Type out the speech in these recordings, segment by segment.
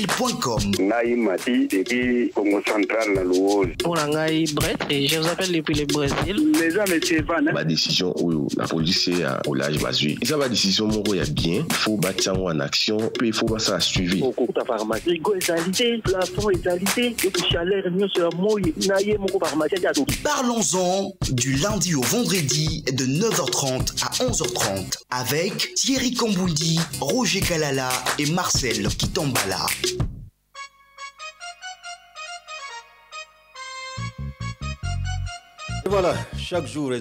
.com. Naïmati depuis Congo Central la Louose. Pour la Brett et je vous appelle depuis le Brésil. Les hommes et Stéphane. Ma décision où la police est au l'âge basé. Ça va décision mon il y a bien. Il faut bâtir en action puis il faut pas ça suivre. Au cours de la pharmacie. Rigo égalité, plafond égalité, et puis chaleur mieux sur moi naïe mon pharmacie. Parlons-en du lundi au vendredi de 9h30 à 11h30 avec Thierry Kamboundi, Roger Kalala et Marcel Kitambala. Voilà, chaque jour,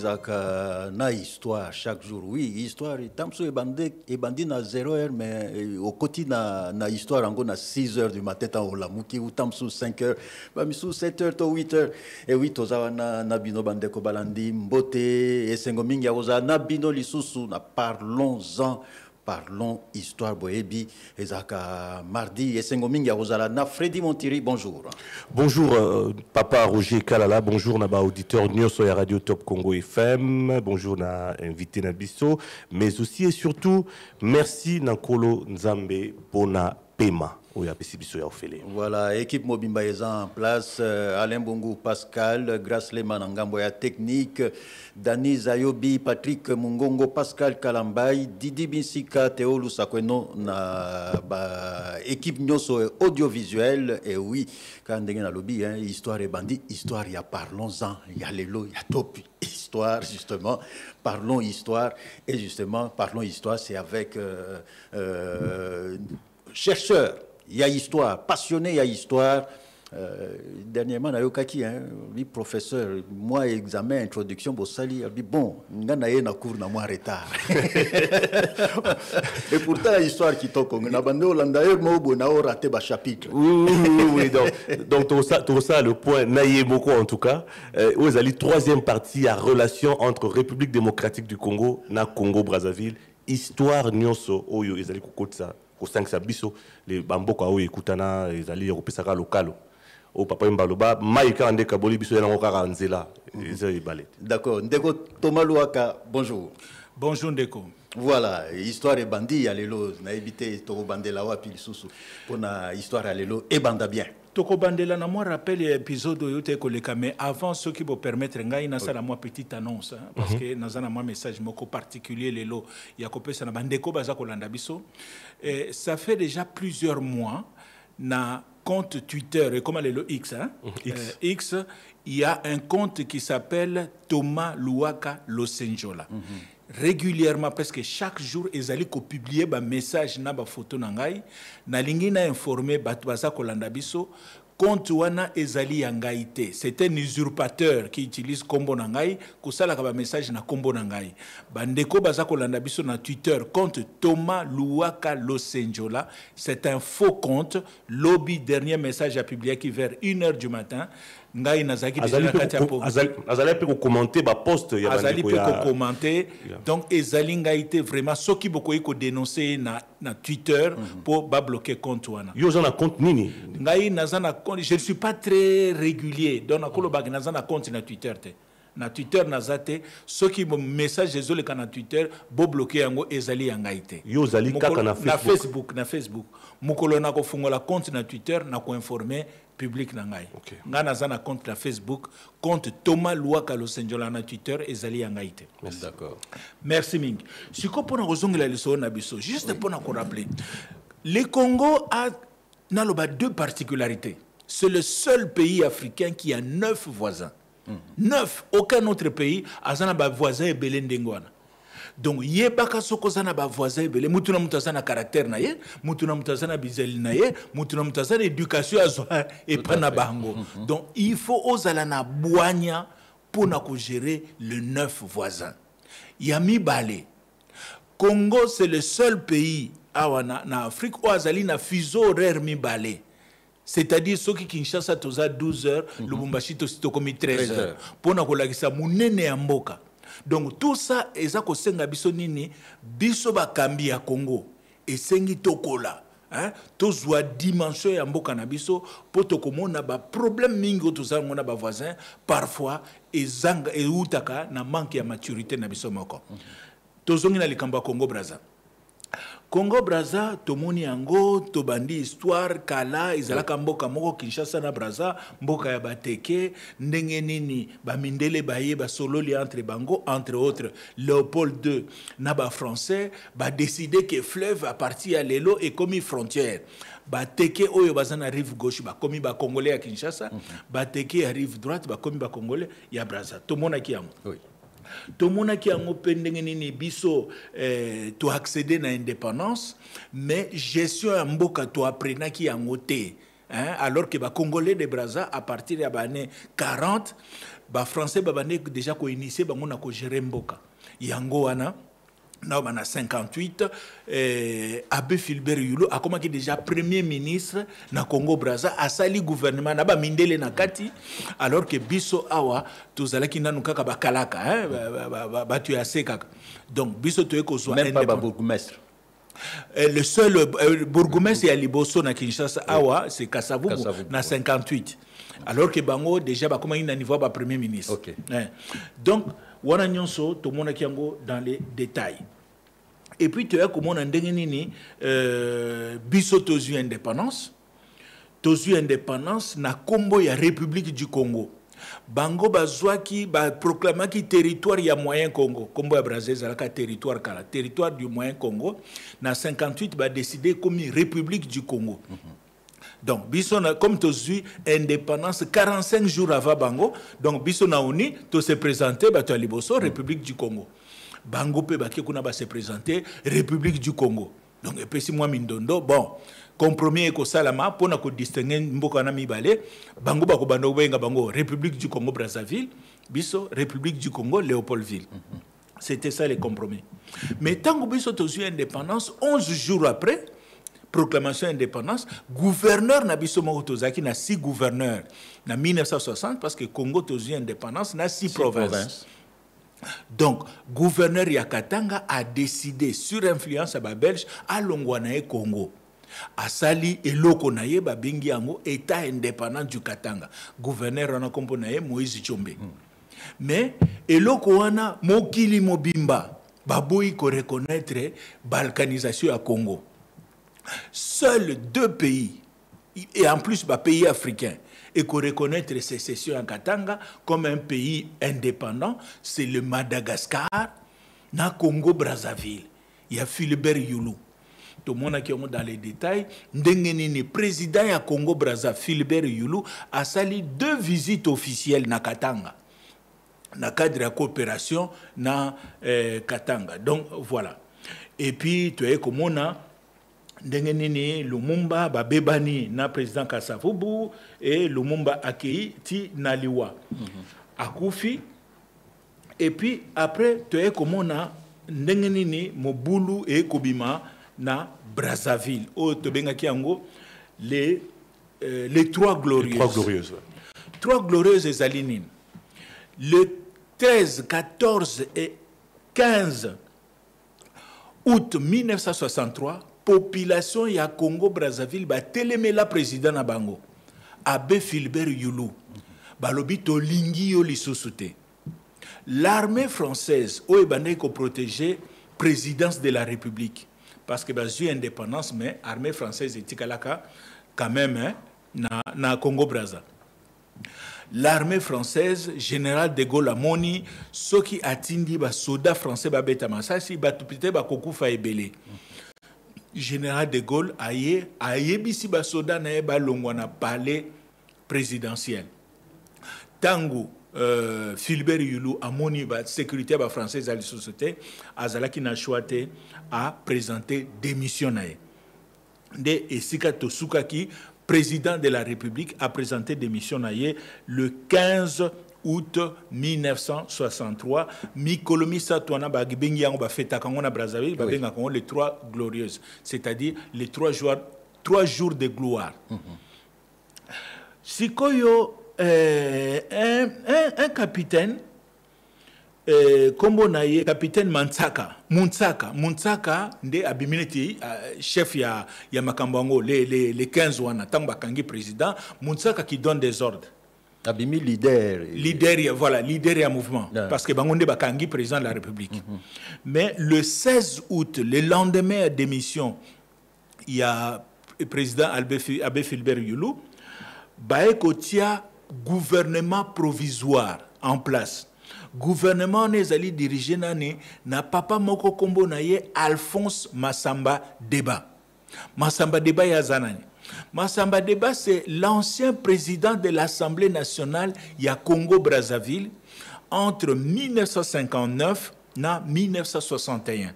na histoire, chaque jour, oui, histoire, tamso et bandit na 0h, mais au quotidien, na histoire, en na 6h du matin, au lamouki, ou tamso 5h, bamisou 7h, to 8h, et oui, toza na bino bande ko balandi, mbote, et sengomingi, oza na bino lisusu, na parlons-en. Parlons histoire boébi ezaka mardi et sengomingi à na Freddy Montiri bonjour. Bonjour papa Roger Kalala, bonjour naba auditeur Nyoso ya Radio Top Congo FM, bonjour na invité na biso, mais aussi et surtout merci Nankolo Nzambe Bona Pema. Voilà, équipe Mobimba est en place. Alain Bongo, Pascal, Grace Lema Nangamboya technique, Dani Zayobi, Patrick Mungongo, Pascal Kalambay, Didi Binsika, Théo Lusakweno, na équipe Nyoso audiovisuel. Et oui, quand on a lobby, histoire et bandit, histoire, il y a parlons-en, il y a l'élo, il y a top histoire, justement. Parlons histoire, et justement, parlons histoire, c'est avec chercheurs. Il y a histoire, passionné, il y a histoire. Dernièrement, on a eu lui professeur, moi examen, introduction, il a dit bon, on a eu un cours dans moi retard. Et pourtant, la histoire qui toque, on a d'ailleurs, on a raté le chapitre. Oui, donc tout ça, le point, naïe beaucoup en tout cas, où ils allaient troisième partie à relation entre République démocratique du Congo, na Congo-Brazzaville, histoire nyonso, oyo, ils allaient kokota ça. Au 5 sabiso les bamboko ao ekutana ezali opesaka lokalo au papa mbaloba maika ande kaboli biso yana ngokaka nzela ezali balé. D'accord, ndeko Thomas Louaka, bonjour. Bonjour ndeko. Voilà, histoire et bandit ya lelo na éviter to bandela wa pili susu pona histoire ya lelo et banda bien. Toko bandela na moi rappelle l'épisode où yote koleka mais avant ce qui vous permettre ngai na sala moi petite annonce hein, parce que na zana moi message moko particulier lelo ya kopesa na bandeko baza kolanda biso et ça fait déjà plusieurs mois na compte Twitter et comme le X hein, X il y a un compte qui s'appelle Thomas Louaka Losenjola. Régulièrement parce que chaque jour ils allaient publier un message na ba photo na ngai na lingi na informer batu baza kolanda biso compte wana ezali ya ngai te. C'est un usurpateur qui utilise kombo na ngai kosala ka message na kombo na ngai bandeko baza kolanda biso na Twitter compte Thomas Louaka Losenjola. C'est un faux compte. Lobby dernier message a publié qui vers 1h du matin ngai nazaki déjà katiapo azali pe ko commenter ba post ya bandeko ya azali pe ko commenter donc ezali ngai te vraiment soki boko ko dénoncer na Twitter pour ba bloquer compte wana yo zana compte nini ngai nazana compte je ne suis pas très régulier donc nakolo ba nazana compte na Twitter te na Twitter nazate soki mo message ezole kana Twitter bo bloquer yango ezali ya ngai te yo zali kaka na Facebook mukolo na ko fungola compte na Twitter na ko informer public na ngai nga nazana compte na Facebook compte Thomas Louaka Losenjola na Twitter ezali ya ngai te. D'accord, merci mingi siko pona kozongela liso na biso juste pona ko rappeler le Congo a naloba deux particularités. C'est le seul pays africain qui a 9 voisins. 9, aucun autre pays azana ba voisin ebele ndengwana. Donc yebaka soko zana ba voisin ebele mutuna mutazana caractère na ye, mutuna mutazana bizeli na ye, mutuna mutazana éducation azwa et pana bango. Donc il faut ozala na boanya pour na ko gérer le 9 voisins. Yami balé. Congo c'est le seul pays na Afrique où azali na fuseau horaire mi balé. C'est-à-dire ceux qui Kinshasa toza 12h, Lubumbashi to comme 13h. Pour na kolakisa munene ya mboka. Donc tout ça ezako senga biso nini biso ba kambi ya Congo et sengi tokola. Hein, tozwa dimension ya mboka na biso pour to komona ba problème mingi toza ngona ba voisin parfois ezanga eutaka na manque ya maturité na biso moko. Tozongi na likamba Congo Brazza. Congo Brazza tomoni yango tobandi histoire kala ezalaka mboka moko Kinshasa na Brazza mboka ya bateke ndenge nini bamindele baye basololi entre bango entre autres Léopold II na ba français ba décider que fleuve à partir à lelo et comme frontière bateke oyo bazana rive gauche ba komi ba congolais ya Kinshasa bateke ya rive droite ba komi ba congolais ya Brazza tomona ki yango oui. Tomona ki yango pendenge nini biso to accéder na indépendance mais gestion ya mboka to aprena ki yango te alors que ba congolais de Brazza à partir ya année 40 ba français ba bane déjà ko initier bango na ko gérer mboka yango wana na bana 58 Abbé Philbert Yulu a comme déjà premier ministre na Congo Brazza a sali gouvernement na ba mindele na kati alors que biso awa tozalaki nanu kaka ba kalaka ba tu assez kaka donc biso to eko soit même pas ba bourgmestre. Le seul bourgmestre ya liboso na Kinshasa awa c'est Kasavubu na 58 alors que bango déjà ba comme na niveau ba premier ministre okay. Donc wana nyonso to mona kiango dans les détails. Et puis tu as comme on a nini biso tozu indépendance na kombo ya République du Congo. Bango bazwaki ba proclamaki territoire ya moyen Congo. Kombo ya Brazzaville zalaka territoire kala territoire du moyen Congo na 58 ba décider comme République du Congo. Donc biso na comme tozu indépendance 45 jours avant bango donc biso na uni to se présenter ba to liboso République du Congo. Bango pe ba kuna ba se présenter République du Congo. Donc et puis si moi mindondo bon compromis ko salama pona ko distinguer mboka na mibale bango ba ko bando benga bango République du Congo Brazzaville biso République du Congo Léopoldville. C'était ça les compromis. Mais tant que biso tozu indépendance 11 jours après proclamation d'indépendance, gouverneur na biso moko tozaki na 6 gouverneurs na 1960 parce que Congo tozu indépendance na 6 provinces. Donc gouverneur ya Katanga a décidé sur influence ba belge à Longwana et Congo. Asali eloko na ye ba bengi yango état indépendant du Katanga. Gouverneur wana kompo na ye Moïse Tshombe. Mais eloko wana mokili mobimba baboyi ko reconnaître balkanisation à Congo. Seuls 2 pays, et en plus un pays africain, et qu'on reconnaître sécession en Katanga comme un pays indépendant, c'est le Madagascar, na Congo Brazzaville. Il y a Philbert Yulu. Tout le monde qui est dans les détails, le président du Congo Brazzaville, Philbert Yulu, a sali 2 visites officielles na Katanga. Na cadre de coopération na Katanga. Donc voilà. Et puis tu es comme on a Ndengenini Lumumba babebani na président Kasavubu et Lumumba akei ti naliwa akufi et puis après tu es comme on a Ndengenini Mobulu et Kobima na Brazzaville au tobenga kiango les 3 glorieuses. 3 glorieuses. 3 glorieuses ezalinine. Le 13, 14 et 15 août 1963 population ya Congo Brazzaville ba telemela président na bango Abbé Philbert Yulu balobi to lingi yo lisosute. L'armée française o ebane ko protéger présidence de la République parce que bazu indépendance mais armée française etikalaka quand même na Congo Brazza. L'armée française, général de Gaulle amoni, ceux qui atindi ba soldats français ba beta masasi ba tupite ba kokufa ebele. Général de Gaulle aye bisi ba soda na ba longwana palais présidentiel. Tango Philbert Yulu amoni ba sécurité ba française à la société azalaki na choité a présenter démission nae. De esika tosuka ki président de la République a présenté démission nae le 15 août 1963, Mikolomi Satouana Bagibengi yango ba feta kango na Brazzaville, ba benga kango les 3 glorieuses, c'est-à-dire les 3 jours de gloire. Sikoyo un capitaine kombo naye capitaine Muntsaka nde abimiliti chef ya makambo yango les 15 wana tango bakangi président Muntsaka qui donne des ordres. Abimi leader. Voilà, leader et un mouvement. Parce que Bangonde Bakangi, président de la République. Mais le 16 août, le lendemain de démission, il y a le président Abbé Philbert Youlou, Baekotia, gouvernement provisoire en place. Gouvernement Nezali dirigé na papa moko kombo na ye Alphonse Massamba Deba. Massamba Deba ya zanani. Massamba Deba, c'est l'ancien président de l'Assemblée nationale ya Congo-Brazzaville entre 1959 et 1961.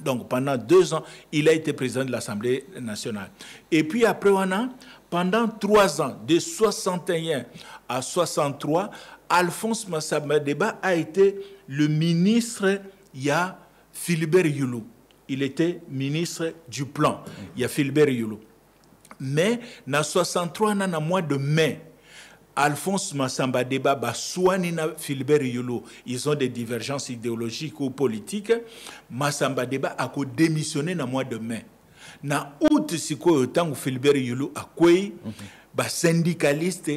Donc pendant 2 ans, il a été président de l'Assemblée nationale. Et puis après, pendant 3 ans, de 61 à 63, Alphonse Massamba Deba a été le ministre, il y a Philbert Youlou. Il était ministre du plan, il y a Philbert Youlou. Mais, en 63, dans le mois de mai, Alphonse Massamba Deba, Basouani na Philbert Youlou, ils ont des divergences idéologiques ou politiques. Massamba Deba a démissionné dans le mois de mai. Na août, si quoi, tant que Philbert Youlou a quoi, syndicaliste,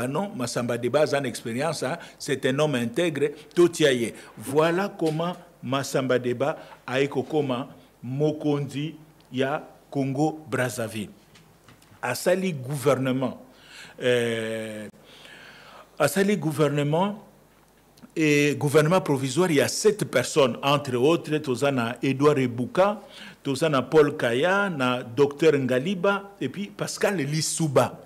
non, Massamba Deba a une expérience, c'est un homme intègre, tout y est. Voilà comment Massamba Deba a comment Mokondi ya Congo Brazzaville. À Sali gouvernement. À Sali gouvernement et gouvernement provisoire, il y a 7 personnes, entre autres, Tozana Edouard Ebouka, Tozana Paul Kaya, na Dr Ngaliba, et puis Pascal Lissouba.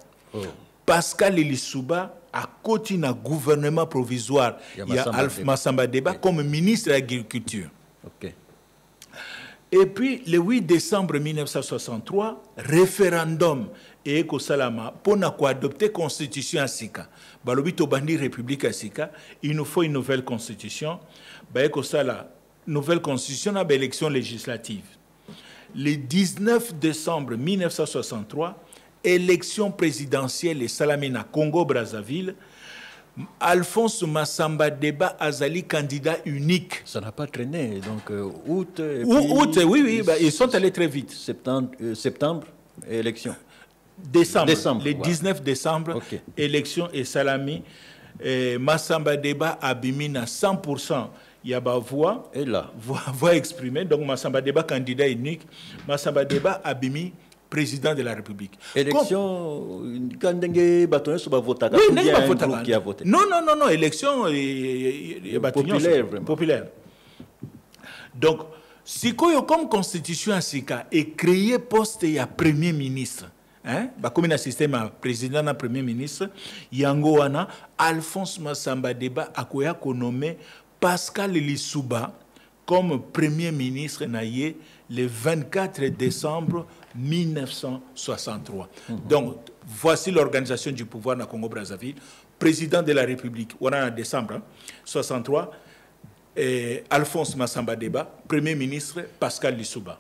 Pascal Lissouba a côté na gouvernement provisoire. Il y a Alpha Massamba Deba comme ministre de l'Agriculture. Et puis, le 8 décembre 1963, référendum et Ekosalama pour adopter la constitution à Sika. Balobito Bandi République à Sika, il nous faut une nouvelle constitution. Ekosala, nouvelle constitution à l'élection législative. Le 19 décembre 1963, élection présidentielle et Salamina Congo-Brazzaville. Alphonse Massamba Deba Azali candidat unique. Ça n'a pas traîné, donc août. Août, oui, ils sont allés très vite. Septembre, élection. Décembre. Le 19 décembre, élection et Salami. Massamba Deba Abimina 100%. Il y a une voix. Et là. Voix exprimée. Donc Massamba Deba candidat unique. Massamba Deba Abimi président de la République. Élection, quand vous bâtonnez sur votre vote, qui a voté. Non, élection populaire. Donc, si comme constitution est créé poste il y a premier ministre, comme un système à président et premier ministre, Yangoana, Alphonse Massamba Deba a nommé Pascal Lissouba comme premier ministre le 24 décembre 1963. Donc, voici l'organisation du pouvoir dans Congo-Brazzaville. Président de la République, on a en décembre 1963, Alphonse Massamba Deba, Premier ministre Pascal Lissouba.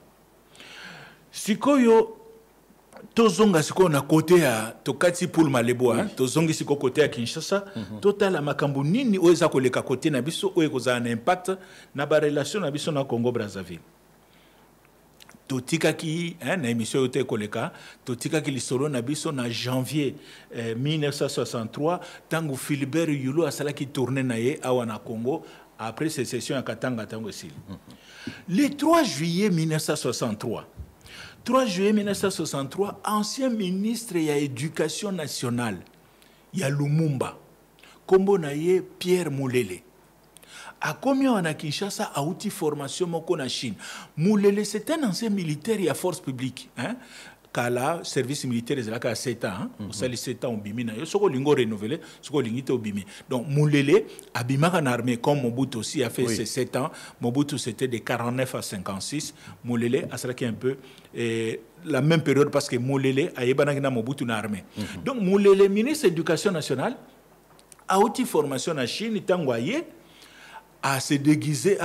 Sikoyo, tozonga siko na côté à Tokati pour Malebo, tozonga siko côté à Kinshasa, total la makambu nini oeza koleka côté na biso oeza un impact na ba relation na biso na Congo-Brazzaville. Totika ki na émission yote koleka totika ki lisolo na biso na janvier 1963 tango Philbert Youlou asala ki tourner na ye awa na Congo après sécession à Katanga tango sil. Le 3 juillet 1963 ancien ministre ya éducation nationale ya Lumumba kombo na ye Pierre Moulele a combien on a Kinshasa a outil formation moko na Chine. Moulele c'est un ancien militaire et à force publique, Kala service militaire c'est là qu'à 7 ans, on sali 7 ans au bimi na yo soko lingo renouvelé, soko lingite au bimi. Donc Moulele abima en armée comme Mobutu aussi a fait ses 7 ans. Mobutu c'était de 49 à 56. Moulele a sala qui un peu la même période parce que Moulele a yebanagina Mobutu na armée. Donc Moulele ministre de l'éducation nationale a outil formation na Chine tangwaye à se déguiser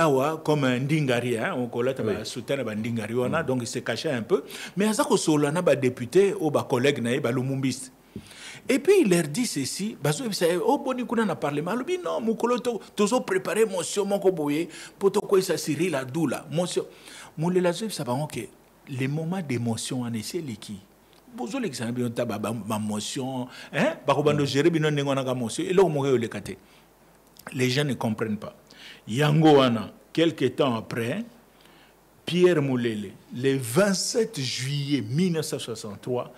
comme un dingari, on collègue soutien à dingari, donc il se cachait un peu. Mais à ça que solana ba député ou ba collègue naï ba lumumbiste. Et puis il leur dit ceci, oh boni kuna na parlement, lui non, mukolo tozo préparer monsieur mon koboye pour to quoi ça Cyril la doula, monsieur. Mon la ça va OK. Les moments d'émotion en essai les qui bozo l'exemple bien ta ma motion hein ba ko bando gérer bino nengo na motion et là mo le kate les gens ne comprennent pas yango wana quelques temps après Pierre Moulele le 27 juillet 1963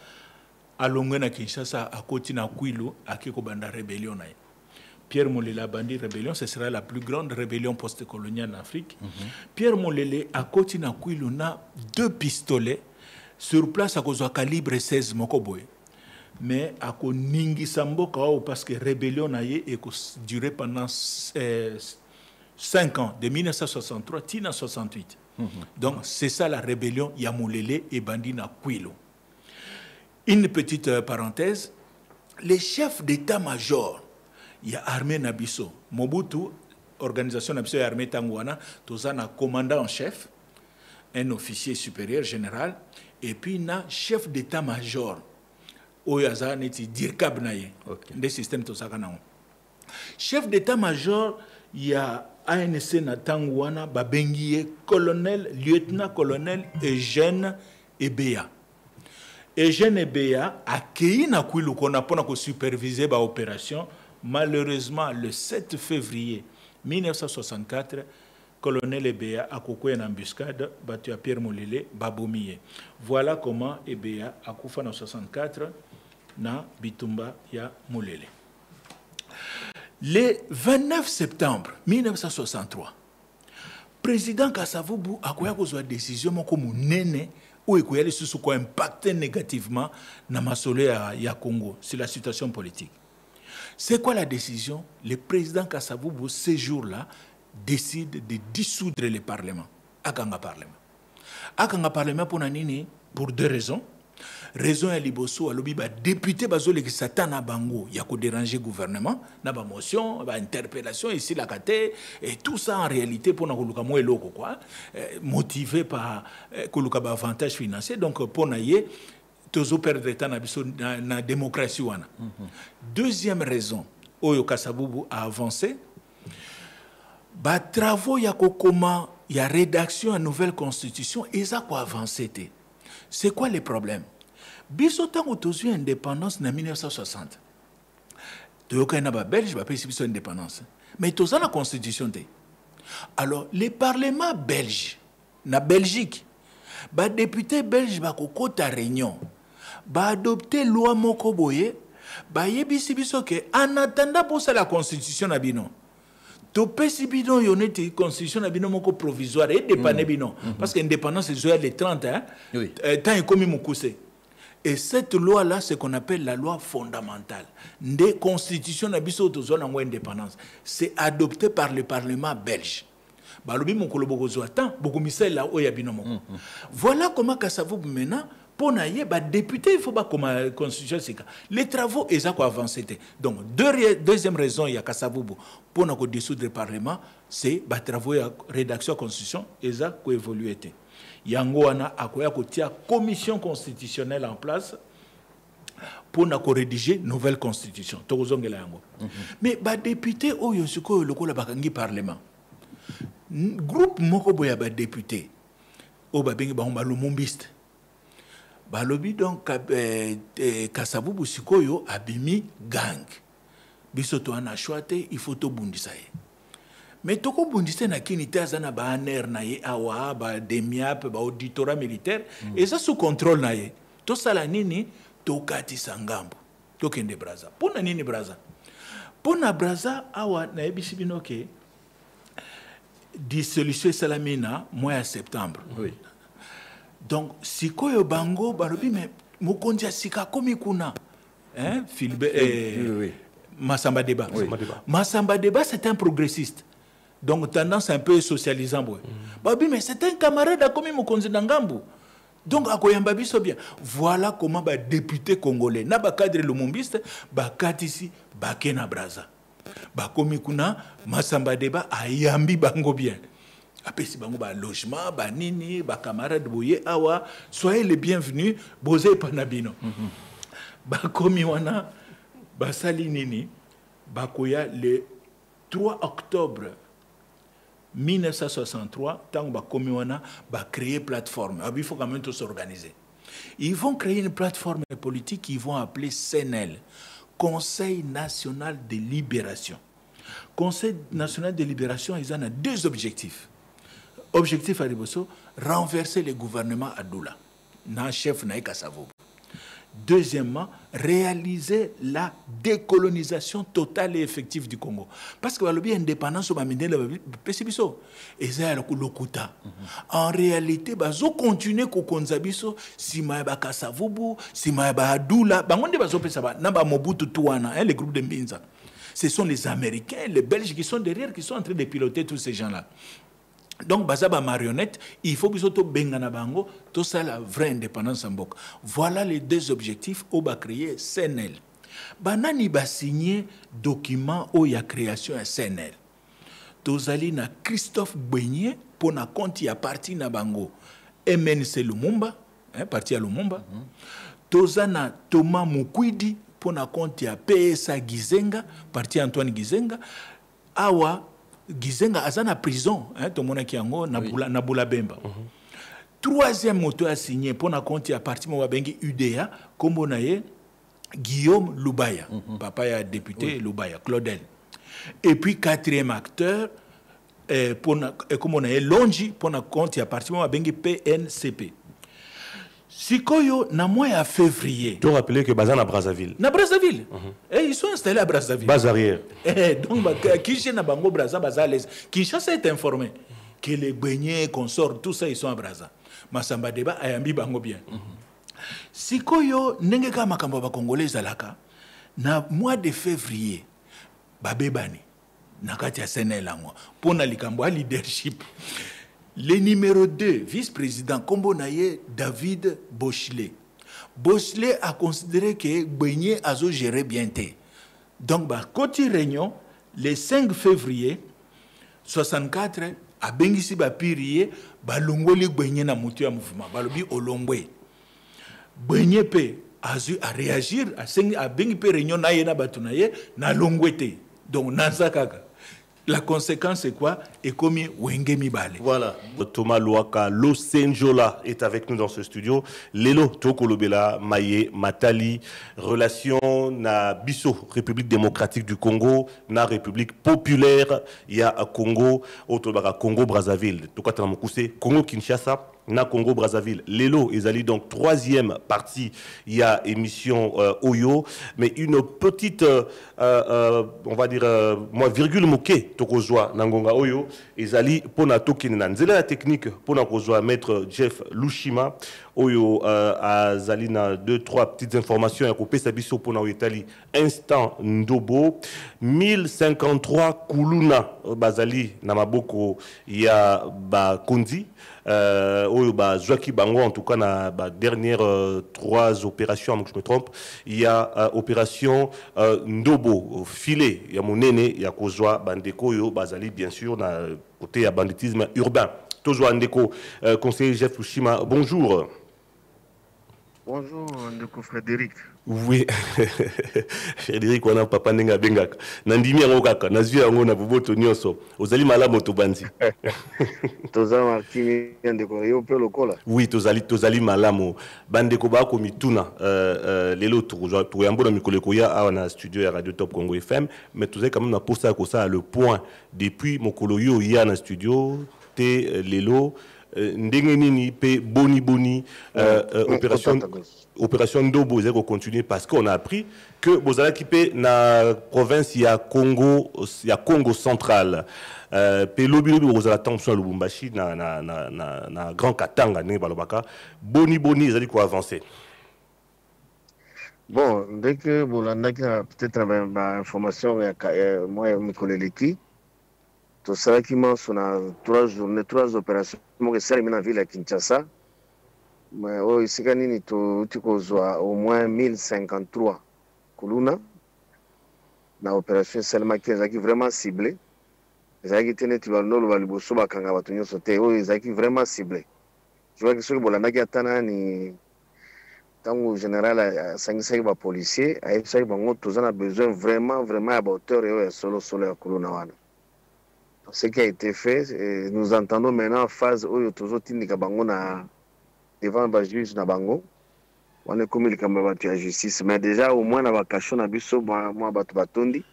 à Longona Kinshasa à Kotina Kwilu à Kiko banda rébellion na Pierre Moulele a bandi rébellion, ce sera la plus grande rébellion post-coloniale en Afrique. Pierre Moulele a Kotina Kwilu na 2 pistolets sur place à cause de calibre 16 mokoboy. Mais à ko ningi sambo kao parce que rébellion a duré pendant 5 ans, de 1963 à 1968. Donc c'est ça la rébellion Yamoulele et bandi na Kwilu. Une petite parenthèse, les chefs d'état-major il y a armée Nabiso. Mobutu, organisation Nabiso et armée Tangwana, tous un commandant en chef, un officier supérieur général, et puis un chef d'état-major. Oyaza neti dirkab naye. Des systèmes tout ça kana. Chef d'état-major, il y a ANC na Tangwana, babengiye colonel, lieutenant-colonel Eugène Ebea. Eugène Ebea a accueilli na Kwilu qu'on a pour superviser ba opération. Malheureusement, le 7 février 1964, colonel Ebea a coupé une embuscade, battu à Pierre Moulele, Baboumie. Voilà comment Ebea a coupé en 1964 na Bitumba ya Moulele. Le 29 septembre 1963, président Kasavubu a pris une décision comme nene ou il a impacté négativement na masole ya Congo sur la situation politique. C'est quoi la décision? Le président Kasavubu, ce jour-là, décide de dissoudre le Parlement. Akanga Parlement. Akanga Parlement pour 2 raisons. Raison à Liboso, à l'obi, député Bazole qui Satana Bango, il y a qu'à déranger le gouvernement, n'a pas motion, pas interpellation ici la caté, et tout ça en réalité pour nous motivé par un avantage financier. Donc pour nous toujours perdre temps dans la démocratie. Deuxième raison, Oyo Kasavubu a avancé, bah travaux y a comment il y a rédaction à nouvelle constitution et ça quoi avancé. C'est quoi les problèmes? Bisotan autour indépendance en 1960. Toyoka na ba Belge ba pesi biso indépendance. Mais tout ça la constitution té. Alors les parlements belges na Belgique, ba député belge ba kokota réunion. Ba adopter loi moko boye ba yebisi biso ke en attendant pour ça la constitution na bino to pesi bino yonete constitution na bino moko provisoire et dépanner bino parce que indépendance c'est les 30 hein oui. Tant est comme mukuse et cette loi là c'est qu'on appelle la loi fondamentale de constitution na biso to zone en indépendance c'est adopté par le parlement belge. Voilà comment Kasavubu maintenant pour naïe député il faut pas comme constitution c'est les travaux ils ont avancé donc deuxième raison il y a Kasavubu pour nous dissoudre le parlement c'est bah travaux de rédaction de constitution ils ont évolué yango wana akoya kotia commission constitutionnelle en place pour nous rédiger nouvelle constitution tozongela yango mais bah député oyo siko lokola bakangi parlement groupe moko boya ba député o ba bengi ba lomumbiste ba lobi donc Kasavubu sikoyo abimi gang biso to ana choité il faut to bundisa ye mais toko bundisa na kini taza na ba aner na ye awa ba demiap ba auditorat militaire et ça sous contrôle na ye to sala nini to katisa ngambo to kende braza pona nini braza pona braza awa na ebisi binoke dissolution salamina mois septembre. Oui. Donc si koyo bango barobi mais mokondia sika komi kuna hein Philbert oui. Massamba Deba. Oui. Massamba Deba c'est un progressiste. Donc tendance un peu socialisant boy. Babi mais c'est un camarade à komi mokonzi dangambu. Donc akoyamba biso bien. Voilà comment ba député congolais na ba cadre lumumbiste ba katisi ba kena braza. Bakomi kuna Massamba Deba ayambi bango bien. Apesi bango ba logement, ba nini, ba camarade boye awa, soyez les bienvenus, bozé panabino. Bakomi wana basali nini, bakoya le 3 octobre 1963, tant bakomi wana ba créer plateforme. Il faut quand même tout s'organiser. Ils vont créer une plateforme politique qu'ils vont appeler CNL, Conseil national de libération. Conseil national de libération, ils en ont deux objectifs. Objectif à Riboso, renverser le gouvernement à Doula, na chef Naïka Savobo. Deuxièmement, réaliser la décolonisation totale et effective du Congo. Parce que l'indépendance, en réalité, ils ont continué à konzabiso si maïba Kasavubu, si maïba Adoula, les groupes de Mbinza. Ce sont les Américains, les Belges qui sont derrière, qui sont en train de piloter tous ces gens-là. Donc, bazaba marionnette, il faut que nous bengana bango, tout ça la vraie indépendance en bok. Voilà les deux objectifs où va créer CNL. Banani ba signé document où il y a création à CNL. Tozali na Christophe Beignet pour na compte ya parti na bango. MNC Lumumba, parti à Lumumba. Tozana Thomas Mukwidi pour na compte ya PSA Gizenga, parti Antoine Gizenga. Awa Gizenga azana prison, tout le monde qui yango na Bula Bemba. Troisième moto a signé pour na compte ya parti mo bengi UDA comme on a Guillaume Lubaya, papa ya député Lubaya, Claudel. Et puis quatrième acteur comme on a Longi pour na compte ya parti mo bengi PNCP. Sikoyo, na mois à février. Tu rappelles que Bazan à Brazzaville. Na Brazzaville. Et ils sont installés à Brazzaville. Base arrière. Donc, Kinshasa na Bango Brazzaville. Kinshasa est informé que les beignets, consorts, tout ça, ils sont à Brazzaville. Masamba Deba ayambi Bango bien. Sikoyo, nengeka makambo ba Congolais zalaka. Na mois de février, babebani. Nakati ya CNL angwa. Pona likambo a leadership. Le numéro 2, vice-président, Kombonaye David Bochelet. Bochelet a considéré que Beignet a géré bien. Donc, côté réunion, le 5 février 64, à Bengisi Bapiriye, Balongoli Beignet na mutu ya mouvement, Balobi Olongwe. Beignet a réagir, à Bengipe réunion na yena batunaye, na longwete. Donc, Nansakaka. La conséquence, c'est quoi? Et comme Wengemi Bale. Voilà. Thomas Louaka Losenjola est avec nous dans ce studio. Lelo Tokolobela, Maye, Matali, relation na Bisso, République démocratique du Congo, na République populaire, il y a Congo, Otobara, Congo, Brazzaville. Congo, Kinshasa, na Congo, Brazzaville. Lelo, ils allaient donc troisième partie, il y a émission Oyo, mais une petite, on va dire, virgule moquée. Tokozwa Nangonga Oyo, Ezali Pona Tokin Nanzela la technique Pona Kozwa maître Jeff Lushima Oyo a Zalina 2-3 petites informations à couper Sabiso Pona Oyetali instant Ndobo 1053 Kuluna Bazali Namaboko ya ba Kondi Oyo ba Joaki Bango en tout cas na ba dernière 3 opérations je me trompe il y a opération Ndobo filet ya monene ya Kozwa Bandeko Yo Bazali bien sûr na côté ya banditisme urbain Tozo Ndeko conseiller Jeff Lushima bonjour. Bonjour, Ndeko Frédéric. Oui, Frédéric, on a papa nenga bengaka. Nandimi yango kaka, nazwi yango na boboto nyonso. Ozali malamu tobandi. Toza martini ndeko yo pe lokola. Oui, tozali malamu. Bandeko ba ko mituna lelo to yambo na mikoleko ya awa na studio ya Radio Top Congo FM, mais tozali quand même na posa ko ça le point depuis mokolo yo ya na studio te lelo ndenge nini pe boni opération Ndobo zeko continuer parce qu'on a appris que bozala kipe na province ya Congo central pe lobi bozala tension à Lubumbashi na Grand Katanga ne balobaka boni ezali ko avancer. Bon, dès que bolanda peut-être information moi mikoleleki tout ça qui m'a sur 3 journées 3 opérations moi c'est dans la ville de Kinshasa mais ici kanini tu kozwa au moins 1053 kuluna na opération seulement qui est vraiment ciblée ezaki tene tu vas no ba liboso bakanga bato nyonso te ezaki vraiment ciblé je vois que ce que bolanda ki atana ni tango général sangisa ba policier ayebisa bango tozana besoin vraiment à hauteur et solo ya kuluna wana. Ce qui a été fait, nous entendons maintenant en phase où nous avons devant le juge na bango on est comme la justice. Mais déjà, au moins, on a caché un biso, moi, batondi.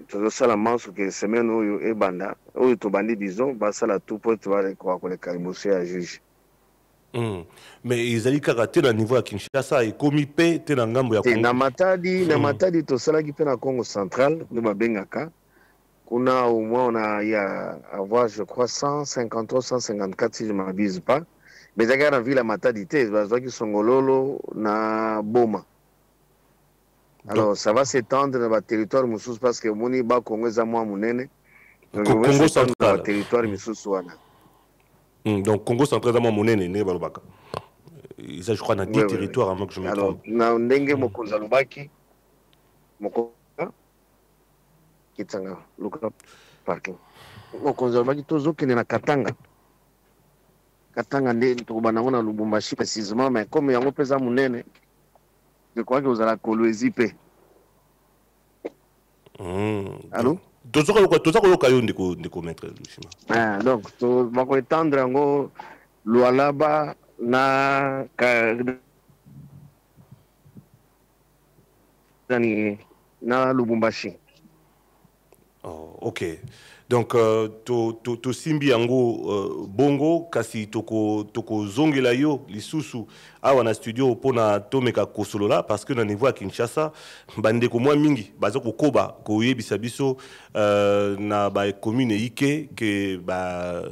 Tout ça, la manche que semaine où est banda, où est bandi, disons, ça la tout pour te voir quoi qu'on est à juge. Mais ils allaient karaté au niveau à Kinshasa et comme il paie, t'es dans Gambo ya Congo. Na matadi, tout ça là qui fait dans Congo central, nous bengaka. On a au moins, on a avoir, je crois, 153, 154 si je ne m'abuse pas. Mais j'ai la ville à matadi, qui sont Gololo, na Boma. Alors, ça va s'étendre dans le territoire Moussous parce que Mouni ba Congo est à moi Mounene. Congo central. Territoire Moussous Wana. Donc, Congo central est à moi Mounene, ne balobaka. Ça, je crois, dans 10 territoires avant que je me trompe. Alors, na ndenge mokonza lubaki, mokonza, kitanga, luka parking. Mokonza lubaki tozo kene na Katanga. Katanga nde tokobana ngo na Lubumbashi précisément, mais comme yango pesa Mounene, je crois que vous allez Kolwezi pe. Allô? Tout ça que yo ndeko maître Lushima. Ah, donc to bako étendre ngo Lualaba na na Lubumbashi. Oh, ok. Donc, to simbi yango bongo kasi toko zongela yo lisusu awa na studio pona tomeka kosolola parce que na niveau à Kinshasa bande ko mwa mingi baza ko koba ko yebisa biso na ba commune ike que ba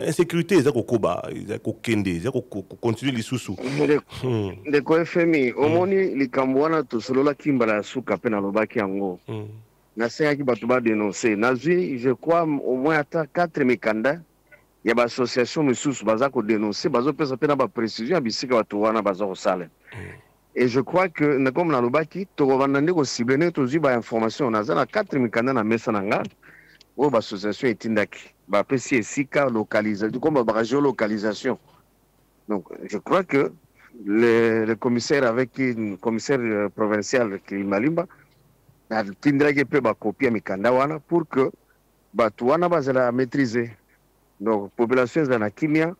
insécurité za ko koba za ko kende za ko continuer lisusu de ko FMI omoni likambo wana to solola kimbala suka pe na lobaki yango na senga ki batu ba dénoncer nazwi je crois au moins ata 4 mikanda ya ba association misusu baza ko dénoncer bazo pesa pe na ba précision bisika batu wana baza ko sala et je crois que na comme na lobaki to banda ndeko ciblé ne to zi ba information na za na 4 mikanda na mesa na nga o ba association etindaki ba pesi esika localisation comme ba géolocalisation. Donc je crois que le commissaire avec une commissaire provincial qui Malimba na tindra ke pe ba copie mikanda wana pour que batu wana bazala maîtriser. Donc population za na kimia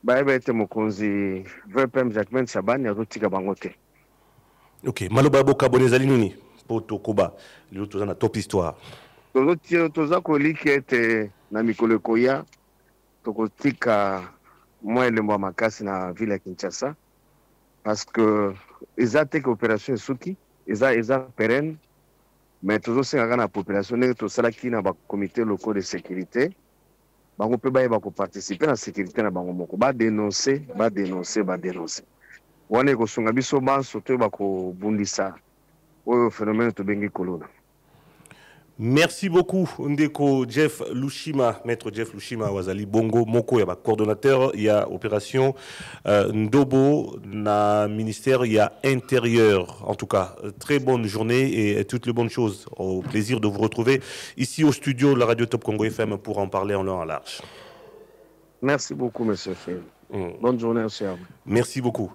ba ete mokonzi VPM Jacquemain Chabani azotika bangote. OK, maloba boka bonezali nini po tokoba lelo toza na top histoire. Toza ko liki ete na mikolo koya tokotika moi le mwa makasi na ville ya Kinshasa parce que ezate que opération suki eza pérenne. Mais toujours c'est la population tout ça qui na ba comité locaux de sécurité bango pe ba participer à la sécurité na bango moko ba dénoncer wana ko sunga biso banso to ba ko bundisa o phénomène to bengi kolona. Merci beaucoup Ndeko Jeff Lushima, maître Jeff Lushima Wazali Bongo Moko, il y a coordonnateur, il y a opération Ndobo, na ministère, il y a intérieur. En tout cas, très bonne journée et toutes les bonnes choses. Au plaisir de vous retrouver ici au studio de la Radio Top Congo FM pour en parler en long et large. Merci beaucoup, monsieur Phil. Bonne journée aussi à vous. Merci beaucoup.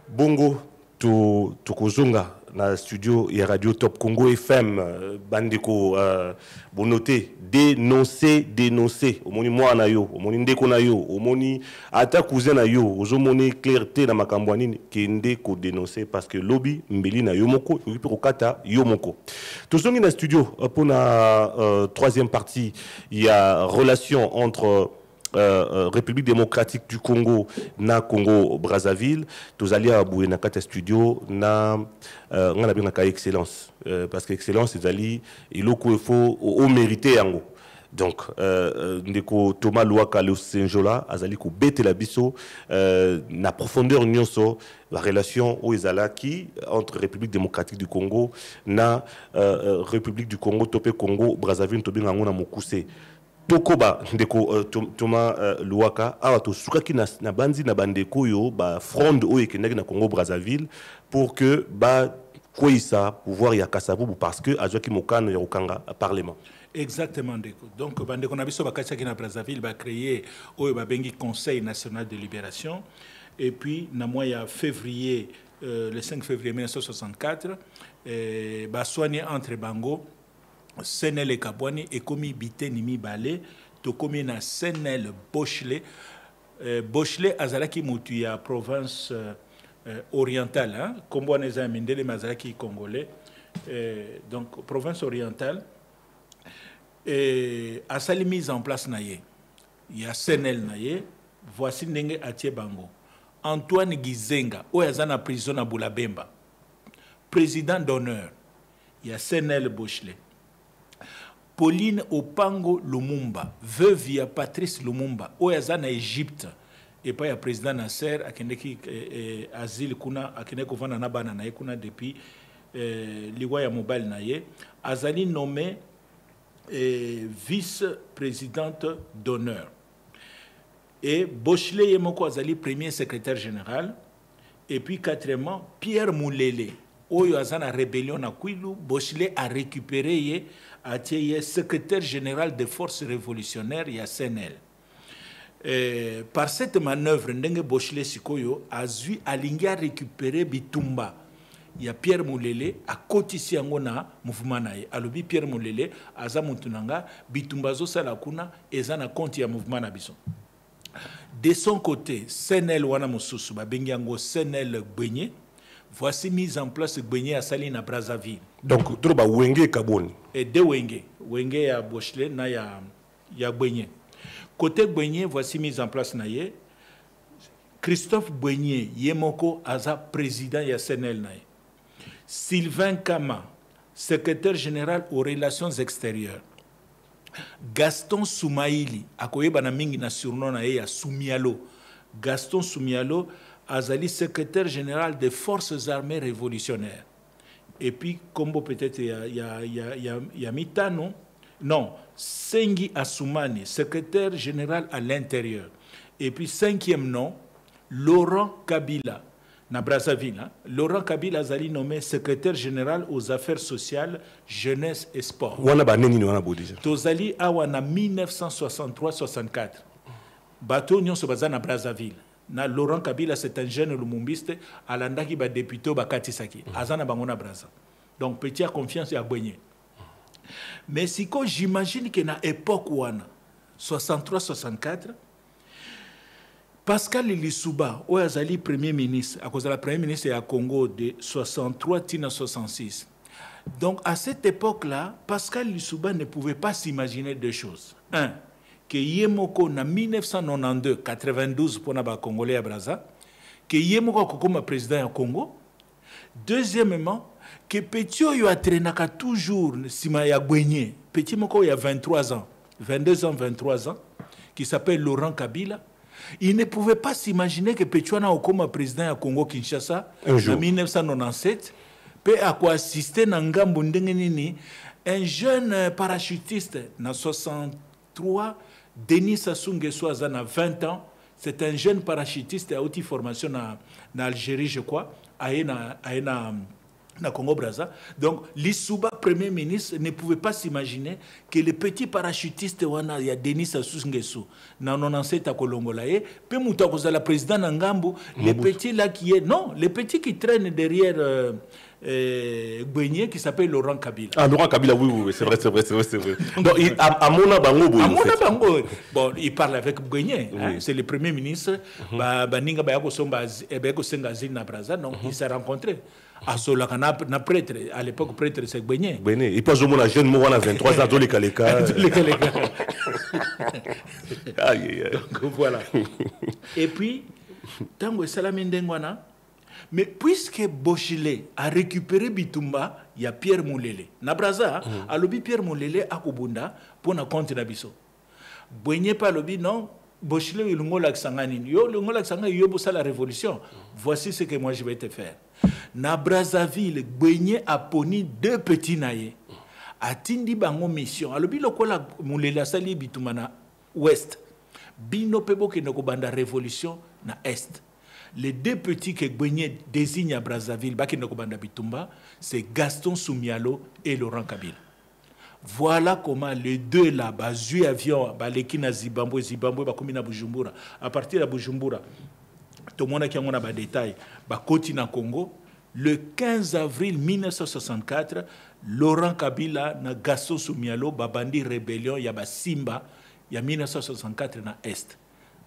Bongo, Tokozonga. Na studio et Radio Top Congo FM bandeko bonoté dénoncer omoni mwana yo omoni ndeko na yo omoni ata cousin na yo ozomoni clarté na makambo nini kende ko dénoncer parce que lobby mbeli na yo moko okipe kokata yo moko tozongi na studio pour na troisième partie il y a relation entre République démocratique du Congo na Congo Brazzaville tous alliés à boué na kata studio na on a bien excellence parce que excellence c'est ali il faut au mérité yango donc ndeko Thomas Luaka le Senjola azali ko bete la biso na profondeur nyonso la relation au ezalaki entre République démocratique du Congo na République du Congo topé Congo Brazzaville to binga ngona mokuse Tokoba ndeko Thomas Luaka awa to sukaki na banzi na bandeko yo ba fronde o ekendaki na Congo Brazzaville pour que ba koisa pouvoir ya kasavubu parce que azwaki mokano ya okanga parlement. Exactement ndeko. Donc bandeko na biso bakachaki na Brazzaville ba créer o ba bengi Conseil national de libération et puis na mois ya février le 5 février 1964 ba soigné entre bango Senel Kabwani et komi biteni mibale to komi na Senel Bochelet Bochelet azalaki mutu ya province orientale, hein, comme on est Mindele Mazaki congolais, donc province orientale, à sa mise en place naye, il y a Senel naye, voici Nenge Atie Bango, Antoine Gizenga, Oyazana prison à Boulabemba, président d'honneur, il y a Senel Bouchelet. Pauline Opango Lumumba, veuve ya Patrice Lumumba, Oyazana Égypte, et pas le président Nasser, qui asile kuna, qui kovana na bana na kuna depuis liwa ya mobile naye, azali nommé vice-présidente d'honneur. Et Bouchelet Yemoko azali premier secrétaire général, et puis quatrièmement Pierre Moulele, oyo azana rébellion na Kwilu, Bouchelet a récupéré a secrétaire général des forces révolutionnaires ya CNL. Par cette manœuvre, Ndenge Bouchelet Sikoyo a zui alingi a récupéré Bitumba. Il y a Pierre Moulele a kotisi yango na mouvement naye. Alobi Pierre Moulele aza mutunanga Bitumba zo sala kuna eza na compte ya mouvement na biso. De son côté, CNL wana mususu ba bengi yango CNL Gbenye. Voici mise en place Gbenye à Saline à Brazzaville. Donc troba Wenge Kaboni. Et de Wenge, Wenge ya Bouchelet na ya Gbenye. Côté Gbenye, voici mise en place naye. Christophe Gbenye Yemoko aza président ya CNL naye. Sylvain Kama, secrétaire général aux relations extérieures. Gaston Soumaïli, akoyeba na mingi na surnom na ya Soumialo. Gaston Soumialo azali secrétaire général des forces armées révolutionnaires. Et puis, comme peut-être il y a Mitano, non, Sengi Assoumani, secrétaire général à l'intérieur. Et puis, cinquième nom, Laurent Kabila, na Brazzaville. Hein? Laurent Kabila azali nommé secrétaire général aux affaires sociales, jeunesse et sport. Tozali awana 1963-64. Bateau Nyon Sobaza na Brazzaville. Na Laurent Kabila, c'est un jeune lumumbiste, alandaki ba député ba katisaki. Azana bangona Brazza. Donc petit a confiance ya Gbenye. Mais si quand j'imagine que na époque wana 63-64, Pascal Lissouba, Oyazali premier ministre, à cause de la premier ministre à Congo de 63 à 66. Donc à cette époque-là, Pascal Lissouba ne pouvait pas s'imaginer deux choses. Un, que Yemoko en 1992-92 pour les Congolais à Brazza, que Yemoko comme président du Congo. Deuxièmement, que Petit Oyo a traîné toujours Sima ya Gbenye. Petit Moko il y a 23 ans, 22 ans, 23 ans, qui s'appelle Laurent Kabila. Il ne pouvait pas s'imaginer que Petit Oyo comme président du Congo Kinshasa en 1997 peut assister à Ngambo Ndengenini, un jeune parachutiste en 63. Denis Sassou Nguesso a 20 ans. C'est un jeune parachutiste à haute formation en Algérie, je crois, à Congo-Brazza. Donc, Lissouba, premier ministre, ne pouvait pas s'imaginer que le petit parachutiste, il y a Denis Sassou Nguesso, dans 97 à Kolongolaye, puis la président Nangambo, le petit là qui est. Non, le petit qui traîne derrière. Gbenye qui s'appelle Laurent Kabila. Ah, Laurent Kabila, oui, c'est vrai. Donc, à Mona Bango, bon, il parle avec Gbenye, oui. Hein, c'est le premier ministre. Baninga Bayako Somba Sengazil na Brazza, donc il s'est rencontré. À Solakana, prêtre, à l'époque, prêtre, c'est Gbenye. Il passe au monde à jeune mourant à 23 ans, tous les Kaleka. Donc voilà. Et puis, Tango Salamindengwana. Mais puisque Bouchelet a récupéré Bitumba, il y a Pierre Moulele. Na Brazza, a lobi Pierre Moulele a Kubunda pour na compte nabiso. Gbenye pa lobi non, Bouchelet il ngola ksangani. Yo le ngola ksangani yo bossa la révolution. Voici ce que moi je vais te faire. Na Brazzaville, Gbenye a poni deux petits naïe. Atindi bango mission. A lobi lokola Moulele sali Bitumba na ouest. Bino pebo ke noko banda révolution na est. Les deux petits que Gbenye désigne à Brazzaville, c'est Gaston Soumialo et Laurent Kabila. Voilà comment les deux là, Zui avion, Balekina Zimbabwe, Bakomina Bujumbura. À partir de Bujumbura, tout le monde a des détails. Côté na Congo, le 15 avril 1964, Laurent Kabila na Gaston Soumialo, Babandi Rébellion, Yaba Simba, il y a 1964 na Est.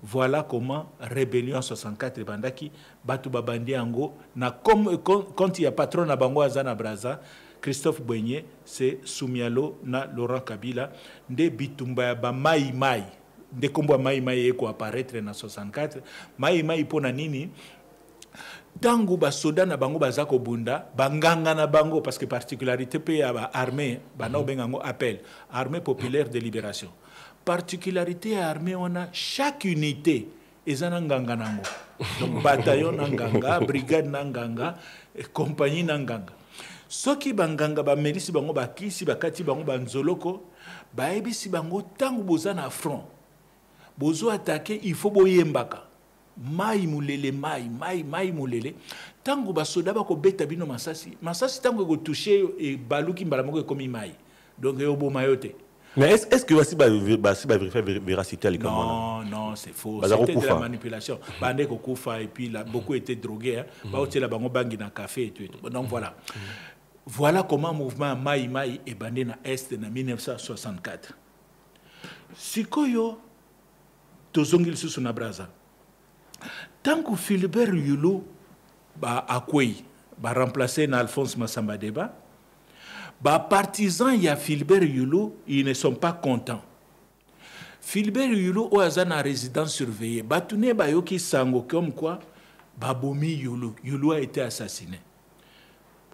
Voilà comment rébellion 64 bandaki batu babandi ango na comme quand il y a patron na bango azana braza Christophe Boigné c'est Soumialo na Laurent Kabila nde bitumba ya ba mai mai nde kombo mai mai eko apparaître na 64 mai mai pona nini tangu ba soda na bango bazako bunda banganga na bango parce que particularité pe ya ba armée bana obengango appel armée populaire de libération. Particularité à l'armée, on a chaque unité est un nganga nango. Donc bataillon nganga, brigade nganga, compagnie nganga. Ce qui banganga ba melisi bango ba kisi ba kati bango ba nzoloko, ba ebisi bango tangu bozana front. Bozo attaquer, il faut boyembaka. Mai mulele mai mulele. Tangu ba soda ba ko beta bino masasi. Masasi tangu go toucher et baluki mbalamoko comme mai. Donc yo bo mayote. Mais est-ce que voici vérifier véracité à l'école? Non, c'est faux. C'était de la manipulation. Bandé Kokoufa et puis là, beaucoup étaient drogués. Là, bango bangi na café et tout. Donc voilà. Voilà comment le mouvement Mai Mai est bandé na Est en 1964. Sikoyo, tozongil sous na braza. Tant que Philibert Yulu ba akwei, ba remplacé na Alphonse Massamba Deba, les partisans de Philibert Yulu, ils ne sont pas contents. Philibert Yulu, au hasard en résidence surveillée, Batoune Bayoki Sango, comme quoi, Babomi Yulu. Yulu a été assassiné.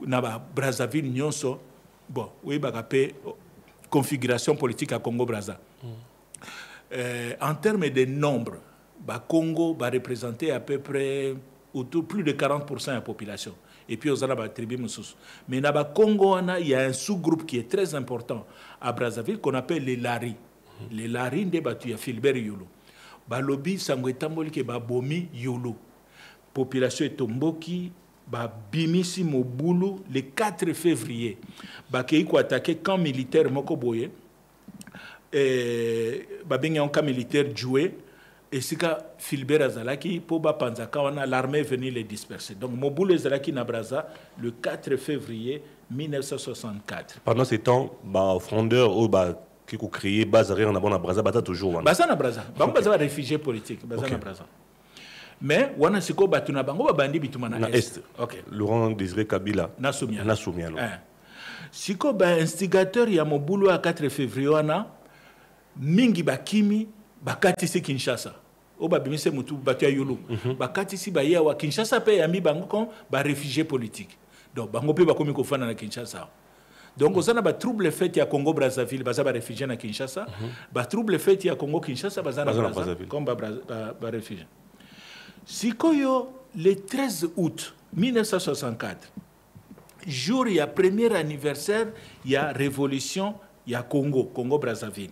Dans Brazzaville, Nyonso, bon, oui, il configuration politique à Congo-Brazza. En termes de nombre, Congo va représenter à peu près autour plus de 40% de la population. Et puis aux Arabes tribus. Mais dans le Congo, il y a un sous-groupe qui est très important à Brazzaville qu'on appelle les Lari. Les Lari, il y a Philibert Yulu. Balobi, Sangwetamboli, qui est Bomi Yulu. Population est Tomboki, Bimisi Mobulu, le 4 février. Bakéiko a attaqué camp militaire Mokoboye. Babengi un camp militaire joué. Et c'est que Philibert Azalaki, pour Panzaka, l'armée est venue les disperser. Donc, Moboulou Azalaki Nabraza, le 4 février 1964. Pendant ce temps, fondeur qui a créé Bazaré en Nabraza, Bata toujours. Baza Nabraza. Baza réfugié politique. Baza Nabraza. Mais, wana siko batuna bango bandi bituma na Est. Ok. Laurent Désiré Kabila. Nasoumialo. Siko instigateur ya Moboulou à 4 février wana mingi bakimi bakatisi Kinshasa. Oba bimise mutu batua yulu. Bakatisi baya wa Kinshasa pe yami bango kon ba réfugié politique. Donc bango pe bakomi ko fana na Kinshasa. Donc osana ba trouble fait ya Congo Brazzaville baza ba réfugié na Kinshasa, ba trouble fait ya Congo Kinshasa baza na Brazzaville comme ba réfugié. Sikoyo le 13 août 1964, jour il y a premier anniversaire, il y a révolution, il y a Congo Brazzaville.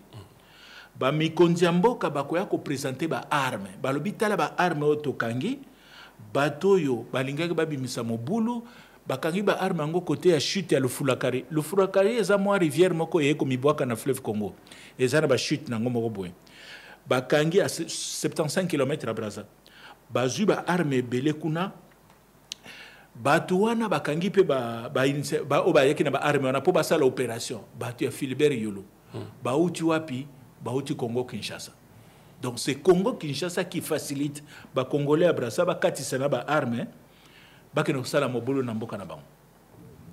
Ba mikondiambo ka bakoya ko présenter ba arme ba lobitala ba arme otokangi batoyo balingaki ba bimisa Mobulu bakangi ba arme ngo côté ya chute ya Lufulakari eza mo rivière moko ye ko mibwaka na fleuve Congo eza na ba chute nango moko boye bakangi à 75 km à Brazza bazu ba arme belé kuna batu wana bakangi pe ba obayeki na ba arme wana po basala opération batu ya Philibert Yulu ba uti wapi Baouti Congo-Kinshasa. Donc c'est Congo-Kinshasa qui facilite les Congolais à Brassa, les armes, les Mobulu Namboka Nabang.